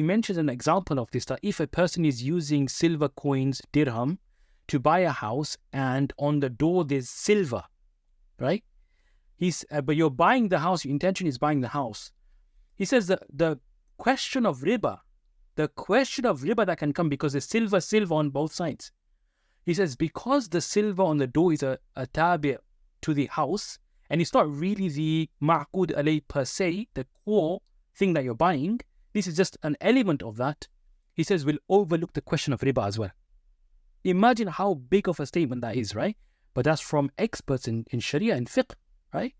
mentions an example of this, that if a person is using silver coins, dirham, to buy a house, and on the door there's silver, right? But you're buying the house, your intention is buying the house. He says that the question of riba that can come, because there's silver on both sides. He says, because the silver on the door is a tabi' to the house, and it's not really the ma'qud alay per se, the core thing that you're buying, this is just an element of that. He says, we'll overlook the question of riba as well. Imagine how big of a statement that is, right? But that's from experts in Sharia and Fiqh, right?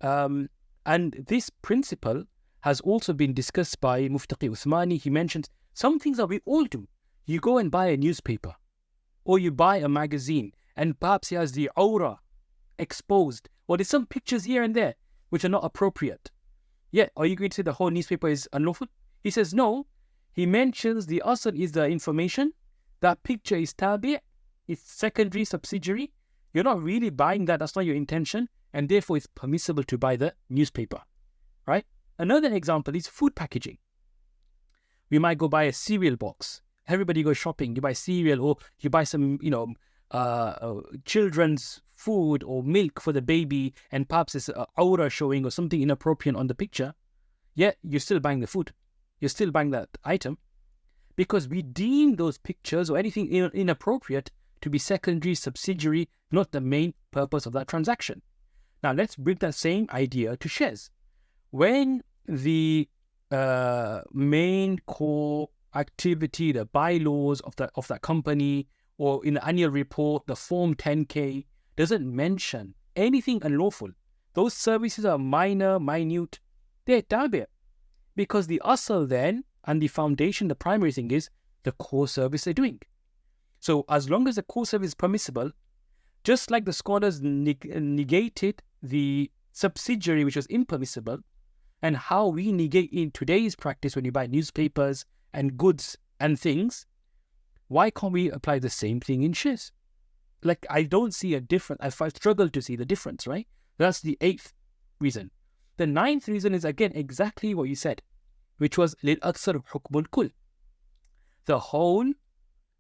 And this principle has also been discussed by Muftaqi Uthmani. He mentions some things that we all do. You go and buy a newspaper, or you buy a magazine, and perhaps he has the aura exposed, or there's some pictures here and there which are not appropriate. Yeah, are you going to say the whole newspaper is unlawful? He says no. He mentions the asl is the information. That picture is tabi', it's secondary, subsidiary. You're not really buying that. That's not your intention. And therefore, it's permissible to buy the newspaper, right? Another example is food packaging. We might go buy a cereal box. Everybody goes shopping. You buy cereal, or you buy some, children's food or milk for the baby, and perhaps there's an aura showing or something inappropriate on the picture. Yeah, you're still buying the food. You're still buying that item, because we deem those pictures or anything inappropriate to be secondary, subsidiary, not the main purpose of that transaction. Now, let's bring that same idea to shares. When the main core activity, the bylaws of that company, or in the annual report, the Form 10K, doesn't mention anything unlawful, those services are minute, they're tabi'. Because the asal then, and the foundation, the primary thing is the core service they're doing. So as long as the core service is permissible, just like the scholars negated the subsidiary, which was impermissible, and how we negate in today's practice when you buy newspapers and goods and things, why can't we apply the same thing in shares? Like, I don't see a difference. I struggle to see the difference, right? That's the 8th reason. The 9th reason is, again, exactly what you said, which was لِلْأَكْثَرُ حُكْمُ الْكُلِّ. The whole,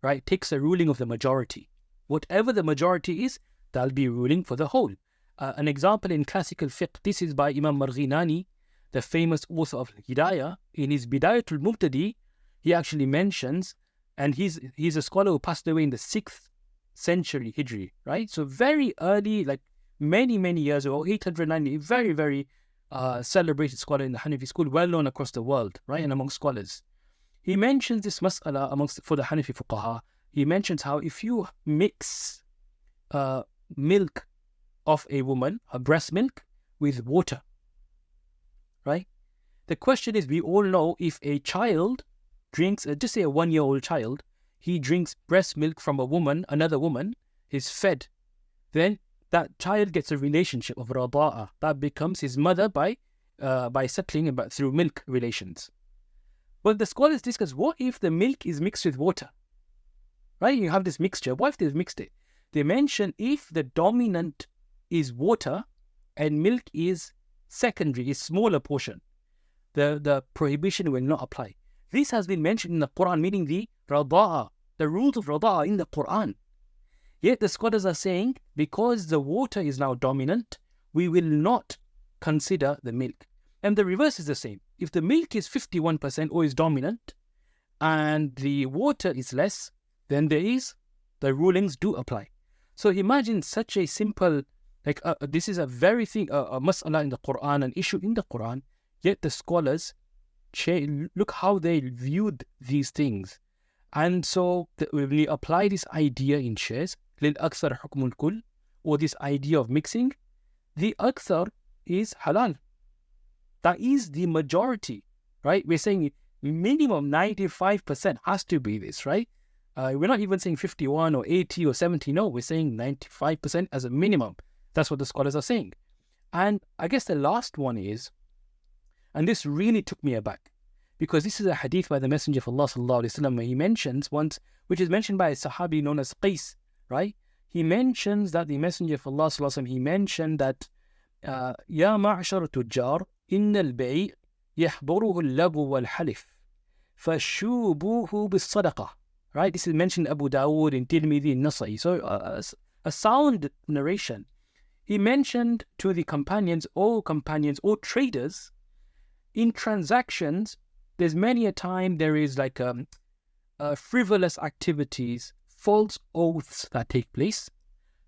right, takes a ruling of the majority. Whatever the majority is, that'll be ruling for the whole. An example in classical fiqh, this is by Imam Marghinani, the famous author of Hidayah. In his Bidayatul Mubtadi, he actually mentions, and he's a scholar who passed away in the 6th century Hijri, right? So very early, like many years ago, 890, very, very celebrated scholar in the Hanafi school, well known across the world, right, and among scholars. He mentions this mas'ala for the Hanafi fuqaha. He mentions how if you mix milk of a woman, her breast milk, with water, right? The question is, we all know if a child drinks, just say a 1-year-old child, he drinks breast milk from a woman, another woman, is fed, then that child gets a relationship of rada'ah. That becomes his mother by settling through milk relations. But the scholars discuss, what if the milk is mixed with water? Right? You have this mixture. What if they've mixed it? They mention if the dominant is water and milk is secondary, is smaller portion, the prohibition will not apply. This has been mentioned in the Quran, meaning the rada'ah, the rules of rada'ah in the Quran. Yet the scholars are saying, because the water is now dominant, we will not consider the milk. And the reverse is the same. If the milk is 51% or is dominant, and the water is less, then the rulings do apply. So imagine such a simple, this is a very thing, a mas'ala in the Quran, an issue in the Quran, yet the scholars, look how they viewed these things. And so when we apply this idea in shares, لِلْأَكْثَرِ حُكْمُ الْكُلِّ, or this idea of mixing, the akthar is halal. That is the majority, right? We're saying minimum 95% has to be this, right? We're not even saying 51 or 80 or 70. No, we're saying 95% as a minimum. That's what the scholars are saying. And I guess the last one is, and this really took me aback, because this is a hadith by the Messenger of Allah sallallahu alaihi wasallam, where he mentions once, which is mentioned by a Sahabi known as Qais, right? He mentions that the Messenger of Allah sallallahu alaihi wasallam, he mentioned that Ya ma'ashar tujjar inna al-bay' yahduruhu al-labu wal-halif fashubuhu bis-sadaqah. Right? This is mentioned in Abu Dawood, in Tirmidhi, in Nasa'i. So a sound narration. He mentioned to the companions or traders, in transactions, there's many a time there is like frivolous activities, false oaths that take place.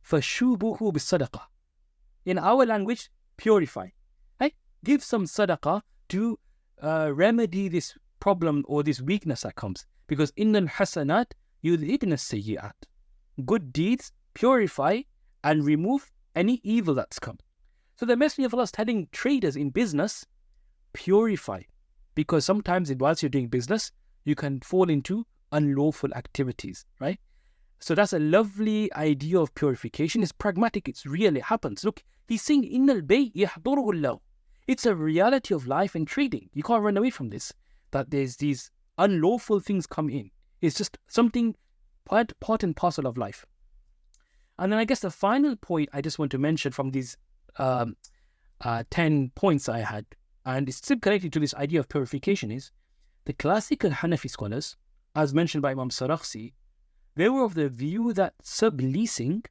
Fashubuhu bis-sadaqah. In our language, purify. Right? Give some sadaqah to remedy this problem or this weakness that comes. Because innal hasanat yudhibna sayyi'at. Good deeds purify and remove any evil that's come. So the Messenger of Allah is telling traders in business, purify. Because sometimes whilst you're doing business, you can fall into unlawful activities, right? So that's a lovely idea of purification. It's pragmatic, it's real, it happens. Look, he's saying, innal bay' yahduruhu Allah. It's a reality of life and trading. You can't run away from this. That there's these unlawful things come in. It's just something part and parcel of life. And then I guess the final point I just want to mention from these 10 points I had, and it's still connected to this idea of purification, is the classical Hanafi scholars, as mentioned by Imam Sarakhsi, they were of the view that subleasing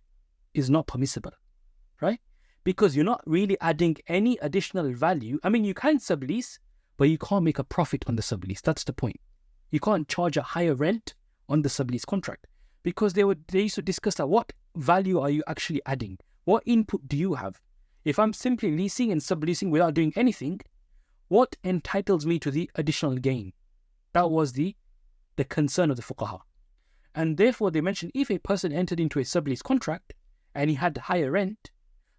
is not permissible, right? Because you're not really adding any additional value. I mean, you can sublease, but you can't make a profit on the sublease. That's the point. You can't charge a higher rent on the sublease contract, because they used to discuss that what value are you actually adding? What input do you have? If I'm simply leasing and subleasing without doing anything, what entitles me to the additional gain? That was the concern of the fuqaha. And therefore they mentioned, if a person entered into a sublease contract and he had higher rent,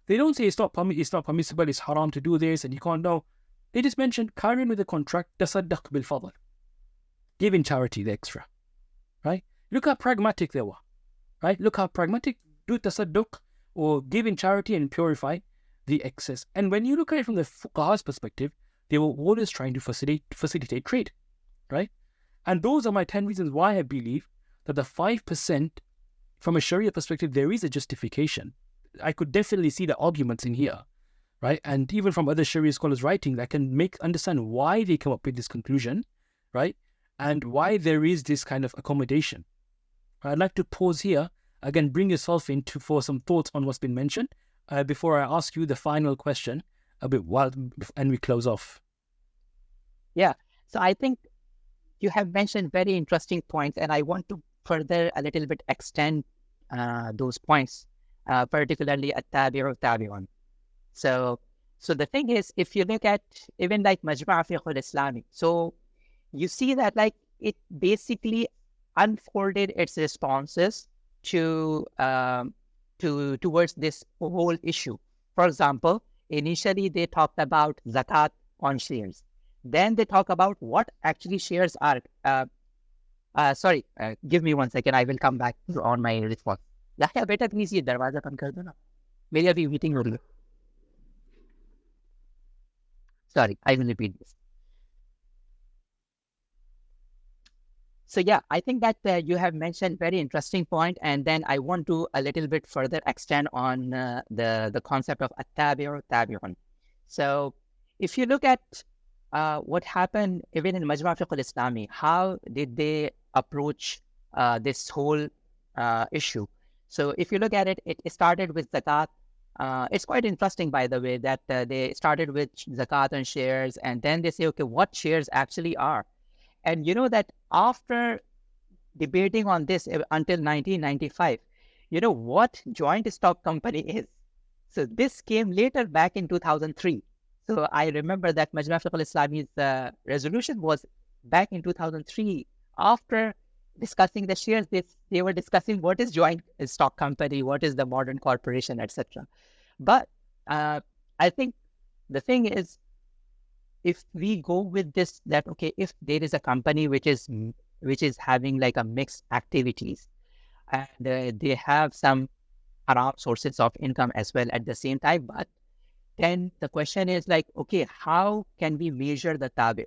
they don't say it's not permissible, it's haram to do this and you can't know. They just mentioned, carry on with the contract, tasaddaq bil fadl. Give in charity the extra, right? Look how pragmatic they were, right? Look how pragmatic. Do tasadduq or give in charity and purify. the excess. And when you look at it from the fuqaha's perspective, they were always trying to facilitate trade, right? And those are my 10 reasons why I believe that the 5%, from a Sharia perspective, there is a justification. I could definitely see the arguments in here, right? And even from other Sharia scholars' writings, I can understand why they come up with this conclusion, right? And why there is this kind of accommodation. I'd like to pause here, again, bring yourself in for some thoughts on what's been mentioned before I ask you the final question and we close off. Yeah. So I think you have mentioned very interesting points, and I want to further a little bit extend those points, particularly at tabi'u tabi'un. So the thing is, if you look at even like Majma' Fiqh al-Islami, so you see that like it basically unfolded its responses towards this whole issue. For example, initially they talked about zakat on shares. Then they talk about what actually shares are. Give me 1 second. I will come back on my response. Yahya, beta please ye darwaza band kar do na. Meri abhi meeting ho rahi hai. Sorry, I will repeat this. So yeah, I think that you have mentioned very interesting point, and then I want to a little bit further extend on the concept of at-tabi'u tabi'un. So if you look at what happened even in Majma' Fiqh al-Islami, how did they approach this whole issue? So if you look at it, it started with zakat. It's quite interesting, by the way, that they started with zakat and shares, and then they say, okay, what shares actually are? And you know that after debating on this until 1995, you know what joint stock company is? So this came later back in 2003. So I remember that Majma' Fiqh al-Islami's resolution was back in 2003. After discussing the shares, they were discussing what is joint stock company, what is the modern corporation, etc. But I think the thing is, if we go with this, that okay, if there is a company which is having like a mixed activities, and they have some haram sources of income as well at the same time, but then the question is like, okay, how can we measure the tabi?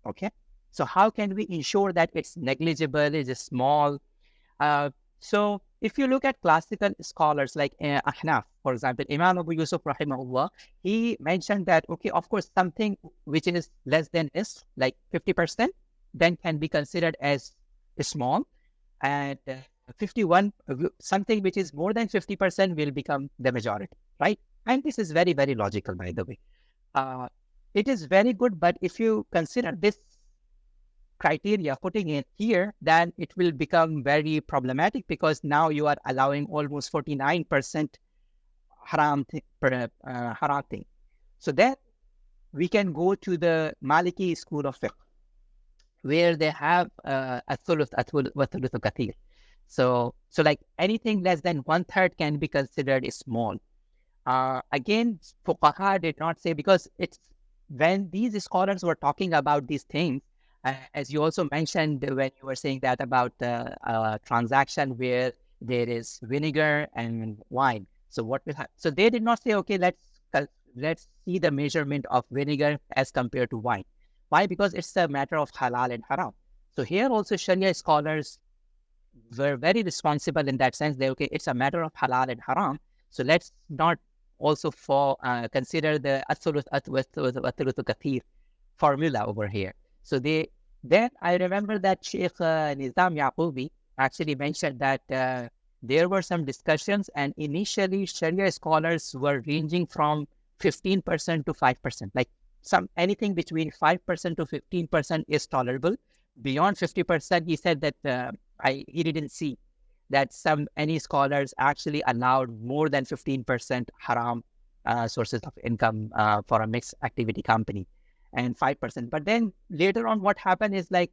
Okay, so how can we ensure that it's negligible, it's small? So if you look at classical scholars like Ahnaf, for example, Imam Abu Yusuf rahimahullah, he mentioned that, okay, of course, something which is less than this, like 50%, then can be considered as small, and 51, something which is more than 50% will become the majority, right? And this is very, very logical, by the way. It is very good, but if you consider this criteria putting it here, then it will become very problematic, because now you are allowing almost 49% haram thing. So then we can go to the Maliki school of fiqh, where they have athuluth wa thuluthu kathir. So like anything less than 1/3 can be considered small. Again, fuqaha did not say, because it's when these scholars were talking about these things, as you also mentioned when you were saying that about the transaction where there is vinegar and wine. So what will happen? So they did not say, okay, let's see the measurement of vinegar as compared to wine. Why? Because it's a matter of halal and haram. So here also Sharia scholars were very responsible in that sense. They, okay, it's a matter of halal and haram. So let's not also consider the athuluth kathir formula over here. So then I remember that Sheikh Nizam Yaqubi actually mentioned that there were some discussions, and initially Sharia scholars were ranging from 15% to 5%, like anything between 5% to 15% is tolerable. Beyond 50%, he said that he didn't see that any scholars actually allowed more than 15% haram sources of income for a mixed activity company, and 5%. But then later on, what happened is like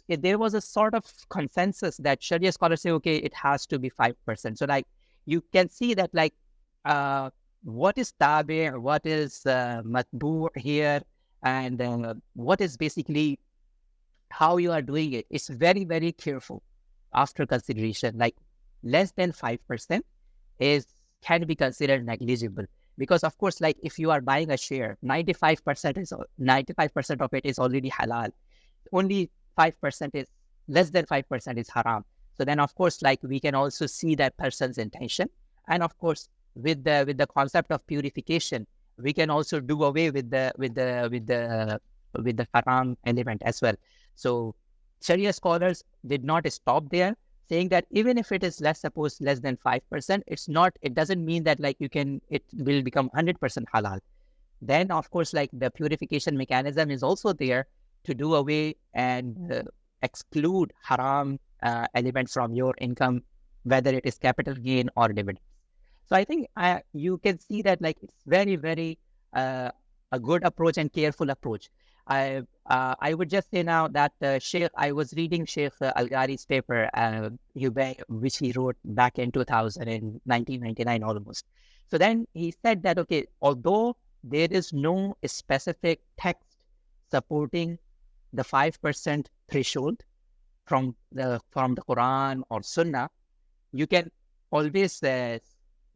there was a sort of consensus that Sharia scholars say, okay, it has to be 5%. So like you can see that like what is tabi, what is matbu here, and what is basically how you are doing it. It's very, very careful after consideration. Like less than 5% can be considered negligible. Because of course, like if you are buying a share, 95% of it is already halal. Only 5% is less than 5% is haram. So then of course, like we can also see that person's intention. And of course, with the concept of purification, we can also do away with the haram element as well. So Sharia scholars did not stop there, saying that even if it is suppose less than 5%, it doesn't mean that like it will become 100% halal. Then of course, like the purification mechanism is also there to do away and exclude haram elements from your income, whether it is capital gain or dividends. So I think you can see that like it's very, very a good approach and careful approach. I would just say now that I was reading Sheikh Al-Ghari's paper, which he wrote back in 2000, in 1999 almost. So then he said that, okay, although there is no specific text supporting the 5% threshold from the Quran or Sunnah, you can always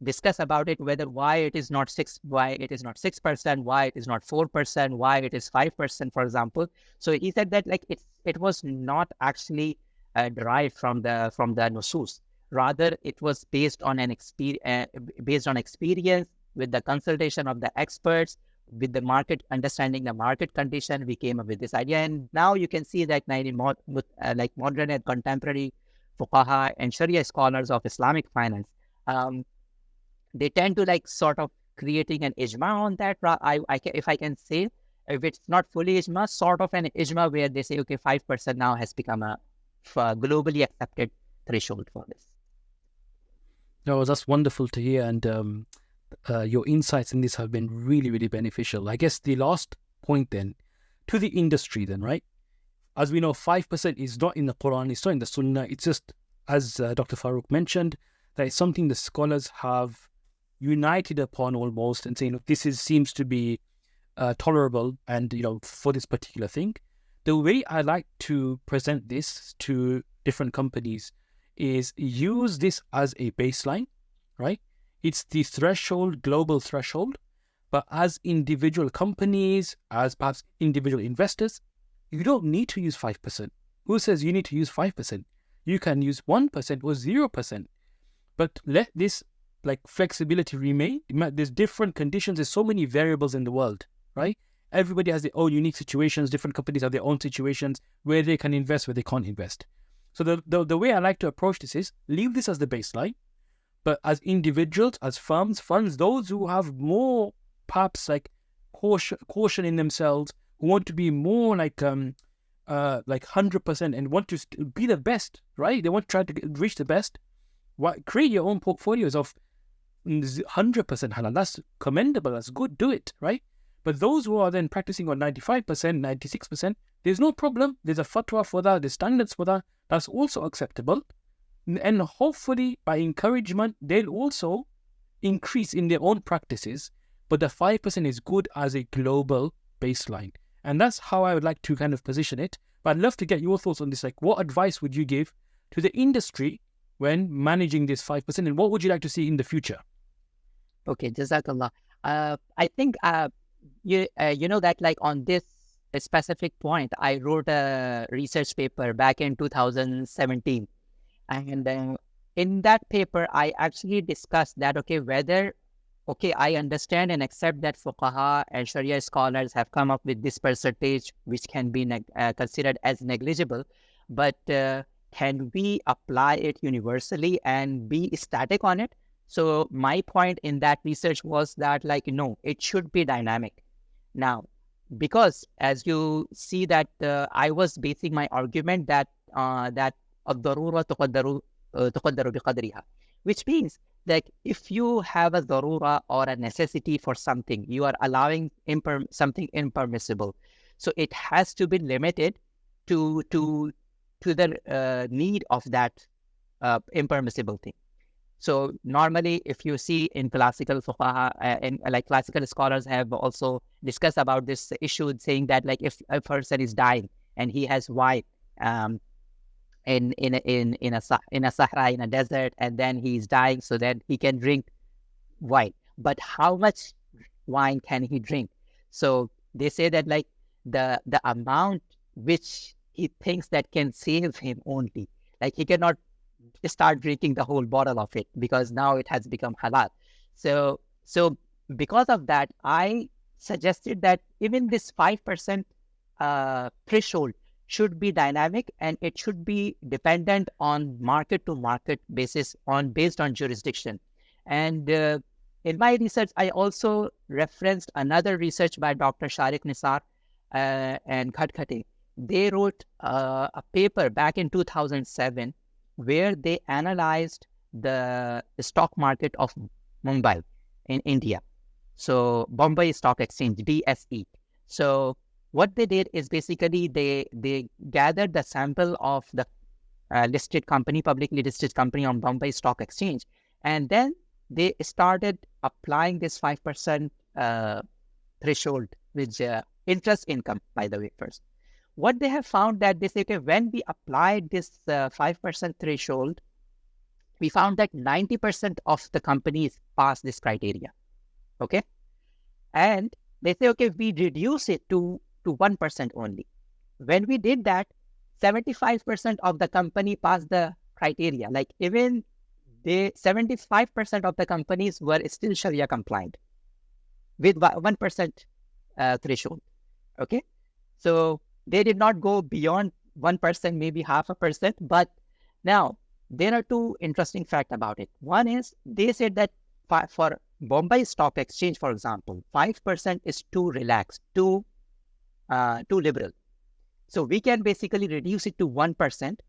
discuss about it, why it is not 6%, why it is not 4%, why it is 5%, for example. So he said that like it was not actually derived from the nusus. Rather, it was based on experience, with the consultation of the experts, with the market, understanding the market condition. We came up with this idea, and now you can see that like modern and contemporary fuqaha and Sharia scholars of Islamic finance, they tend to like sort of creating an ijma on that. If I can say, if it's not fully ijma, sort of an ijma where they say, okay, 5% now has become a globally accepted threshold for this. No, that's wonderful to hear, and your insights in this have been really, really beneficial. I guess the last point then, to the industry then, right? As we know, 5% is not in the Quran, it's not in the Sunnah. It's just, as Dr. Farrukh mentioned, that it's something the scholars have united upon almost, and saying, look, seems to be tolerable, and for this particular thing. The way I like to present this to different companies is use this as a baseline, right? It's the threshold, global threshold, but as individual companies, as perhaps individual investors, you don't need to use 5%. Who says you need to use 5%? You can use 1% or 0%. But let this like flexibility remain. There's different conditions. There's so many variables in the world, right? Everybody has their own unique situations. Different companies have their own situations where they can invest, where they can't invest. So the way I like to approach this is leave this as the baseline, but as individuals, as firms, funds, those who have more perhaps like caution in themselves, who want to be more like 100% and want to be the best, right? They want to try to reach the best. Create your own portfolios of 100% halal. That's commendable. That's good. Do it, right? But those who are then practicing on 95%, 96%, there's no problem. There's a fatwa for that. There's standards for that. That's also acceptable. And hopefully, by encouragement, they'll also increase in their own practices. But the 5% is good as a global baseline. And that's how I would like to kind of position it. But I'd love to get your thoughts on this. Like, what advice would you give to the industry when managing this 5%, and what would you like to see in the future? Okay, Jazakallah. I think you know that like on this specific point, I wrote a research paper back in 2017, and in that paper, I actually discussed that I understand and accept that fuqaha and Sharia scholars have come up with this percentage, which can be considered as negligible, but can we apply it universally and be static on it? So my point in that research was that no, it should be dynamic. Now, because as you see that I was basing my argument that الضرورة تقدر بقدرها, which means that if you have a darura or a necessity for something, you are allowing something impermissible. So it has to be limited to the need of that impermissible thing. So normally, if you see in classical fuqaha, and classical scholars have also discussed about this issue, saying that if a person is dying and he has wine in a sahara, in a desert, and then he's dying, so then he can drink wine. but how much wine can he drink? So they say that like the amount which he thinks that can save him only, like he cannot start drinking the whole bottle of it because now it has become halal. So because of that, I suggested that even this 5% threshold should be dynamic, and it should be dependent on market to market basis, based on jurisdiction. And in my research, I also referenced another research by Dr. Shariq Nisar and Khadkhate. They wrote a paper back in 2007 where they analyzed the stock market of Mumbai in India. So Bombay Stock Exchange, BSE. So what they did is basically they gathered the sample of the listed company, publicly listed company on Bombay Stock Exchange, and then they started applying this 5% threshold, which interest income, by the way, first. What they have found that they say, okay, when we applied this 5% threshold, we found that 90% of the companies pass this criteria. Okay. And they say, okay, we reduce it to 1% only. When we did that, 75% of the company passed the criteria. Like even 75% of the companies were still Sharia compliant with 1% threshold. Okay. So they did not go beyond 1%, maybe 0.5%. But now there are two interesting facts about it. One is they said that for Bombay Stock Exchange, for example, 5% is too relaxed, too liberal. So we can basically reduce it to 1%,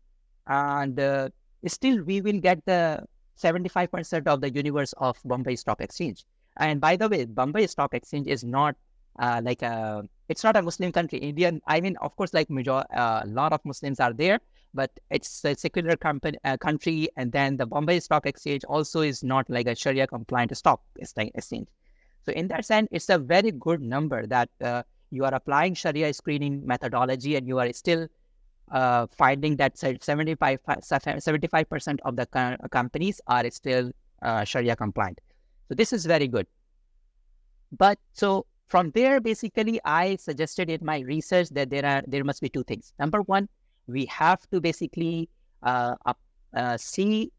and still we will get the 75% of the universe of Bombay Stock Exchange. And by the way, Bombay Stock Exchange is not it's not a Muslim country. Indian, I mean, of course, like a lot of Muslims are there, but it's a secular country. And then the Bombay Stock Exchange also is not like a Sharia compliant stock exchange. So in that sense, it's a very good number that you are applying Sharia screening methodology, and you are still finding that 75% of the companies are still Sharia compliant. So this is very good. But so from there, basically, I suggested in my research that there must be two things. Number one, we have to basically see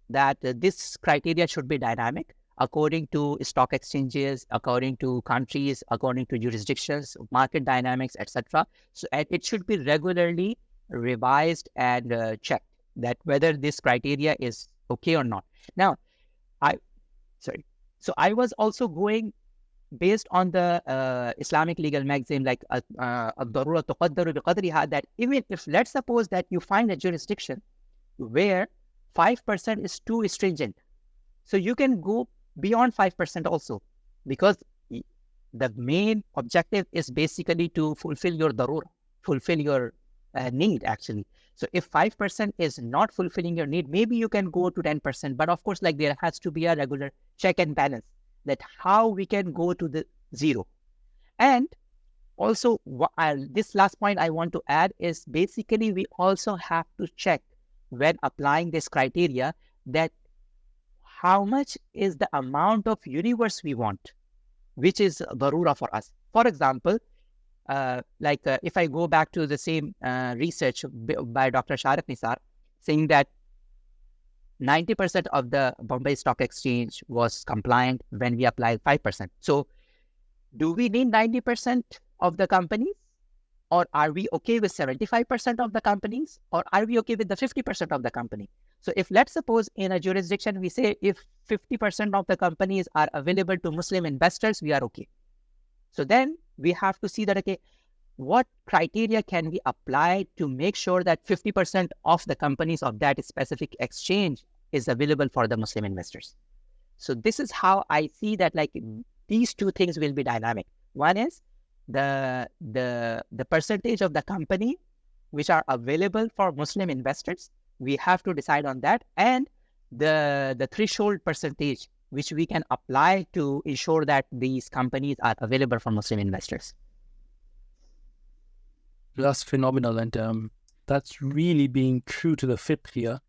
that this criteria should be dynamic according to stock exchanges, according to countries, according to jurisdictions, market dynamics, etc. So it should be regularly revised and checked that whether this criteria is okay or not. Now, So I was also going based on the Islamic legal maxim, like ad-darura tuqaddaru biqadriha, that even if, let's suppose that you find a jurisdiction where 5% is too stringent, so you can go beyond 5% also, because the main objective is basically to fulfill your darura, fulfill your need actually. So if 5% is not fulfilling your need, maybe you can go to 10%, but of course, like there has to be a regular check and balance that how we can go to the zero. And also this last point I want to add is basically we also have to check when applying this criteria that how much is the amount of universe we want, which is darura for us. For example, if I go back to the same research by Dr. Shariq Nisar, saying that 90% of the Bombay Stock Exchange was compliant when we applied 5%. So do we need 90% of the companies? Or are we okay with 75% of the companies? Or are we okay with the 50% of the company? So if, let's suppose, in a jurisdiction, we say if 50% of the companies are available to Muslim investors, we are okay. So then we have to see that, okay, what criteria can we apply to make sure that 50% of the companies of that specific exchange is available for the Muslim investors? So this is how I see that, like, these two things will be dynamic. One is the percentage of the company which are available for Muslim investors. We have to decide on that, and the threshold percentage which we can apply to ensure that these companies are available for Muslim investors. That's phenomenal, and that's really being true to the fiqh here,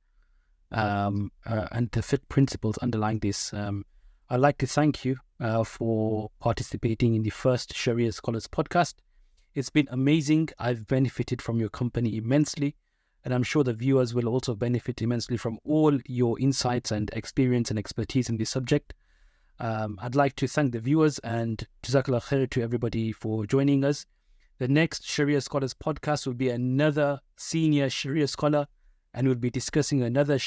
and the fiqh principles underlying this. I'd like to thank you for participating in the first Sharia Scholars podcast. It's been amazing. I've benefited from your company immensely, and I'm sure the viewers will also benefit immensely from all your insights and experience and expertise in this subject. I'd like to thank the viewers and Jazakallah khair to everybody for joining us. The next Sharia Scholars podcast will be another senior Sharia scholar, and we'll be discussing another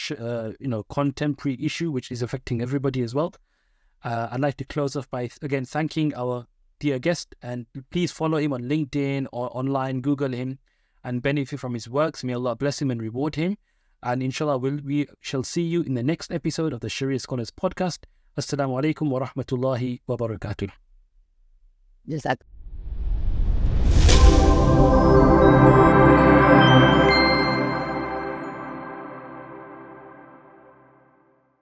contemporary issue which is affecting everybody as well. I'd like to close off by again thanking our dear guest, and please follow him on LinkedIn or online, Google him and benefit from his works. May Allah bless him and reward him. And inshallah, we shall see you in the next episode of the Sharia Scholars podcast. Assalamu alaikum wa rahmatullahi wa barakatuh. Yes,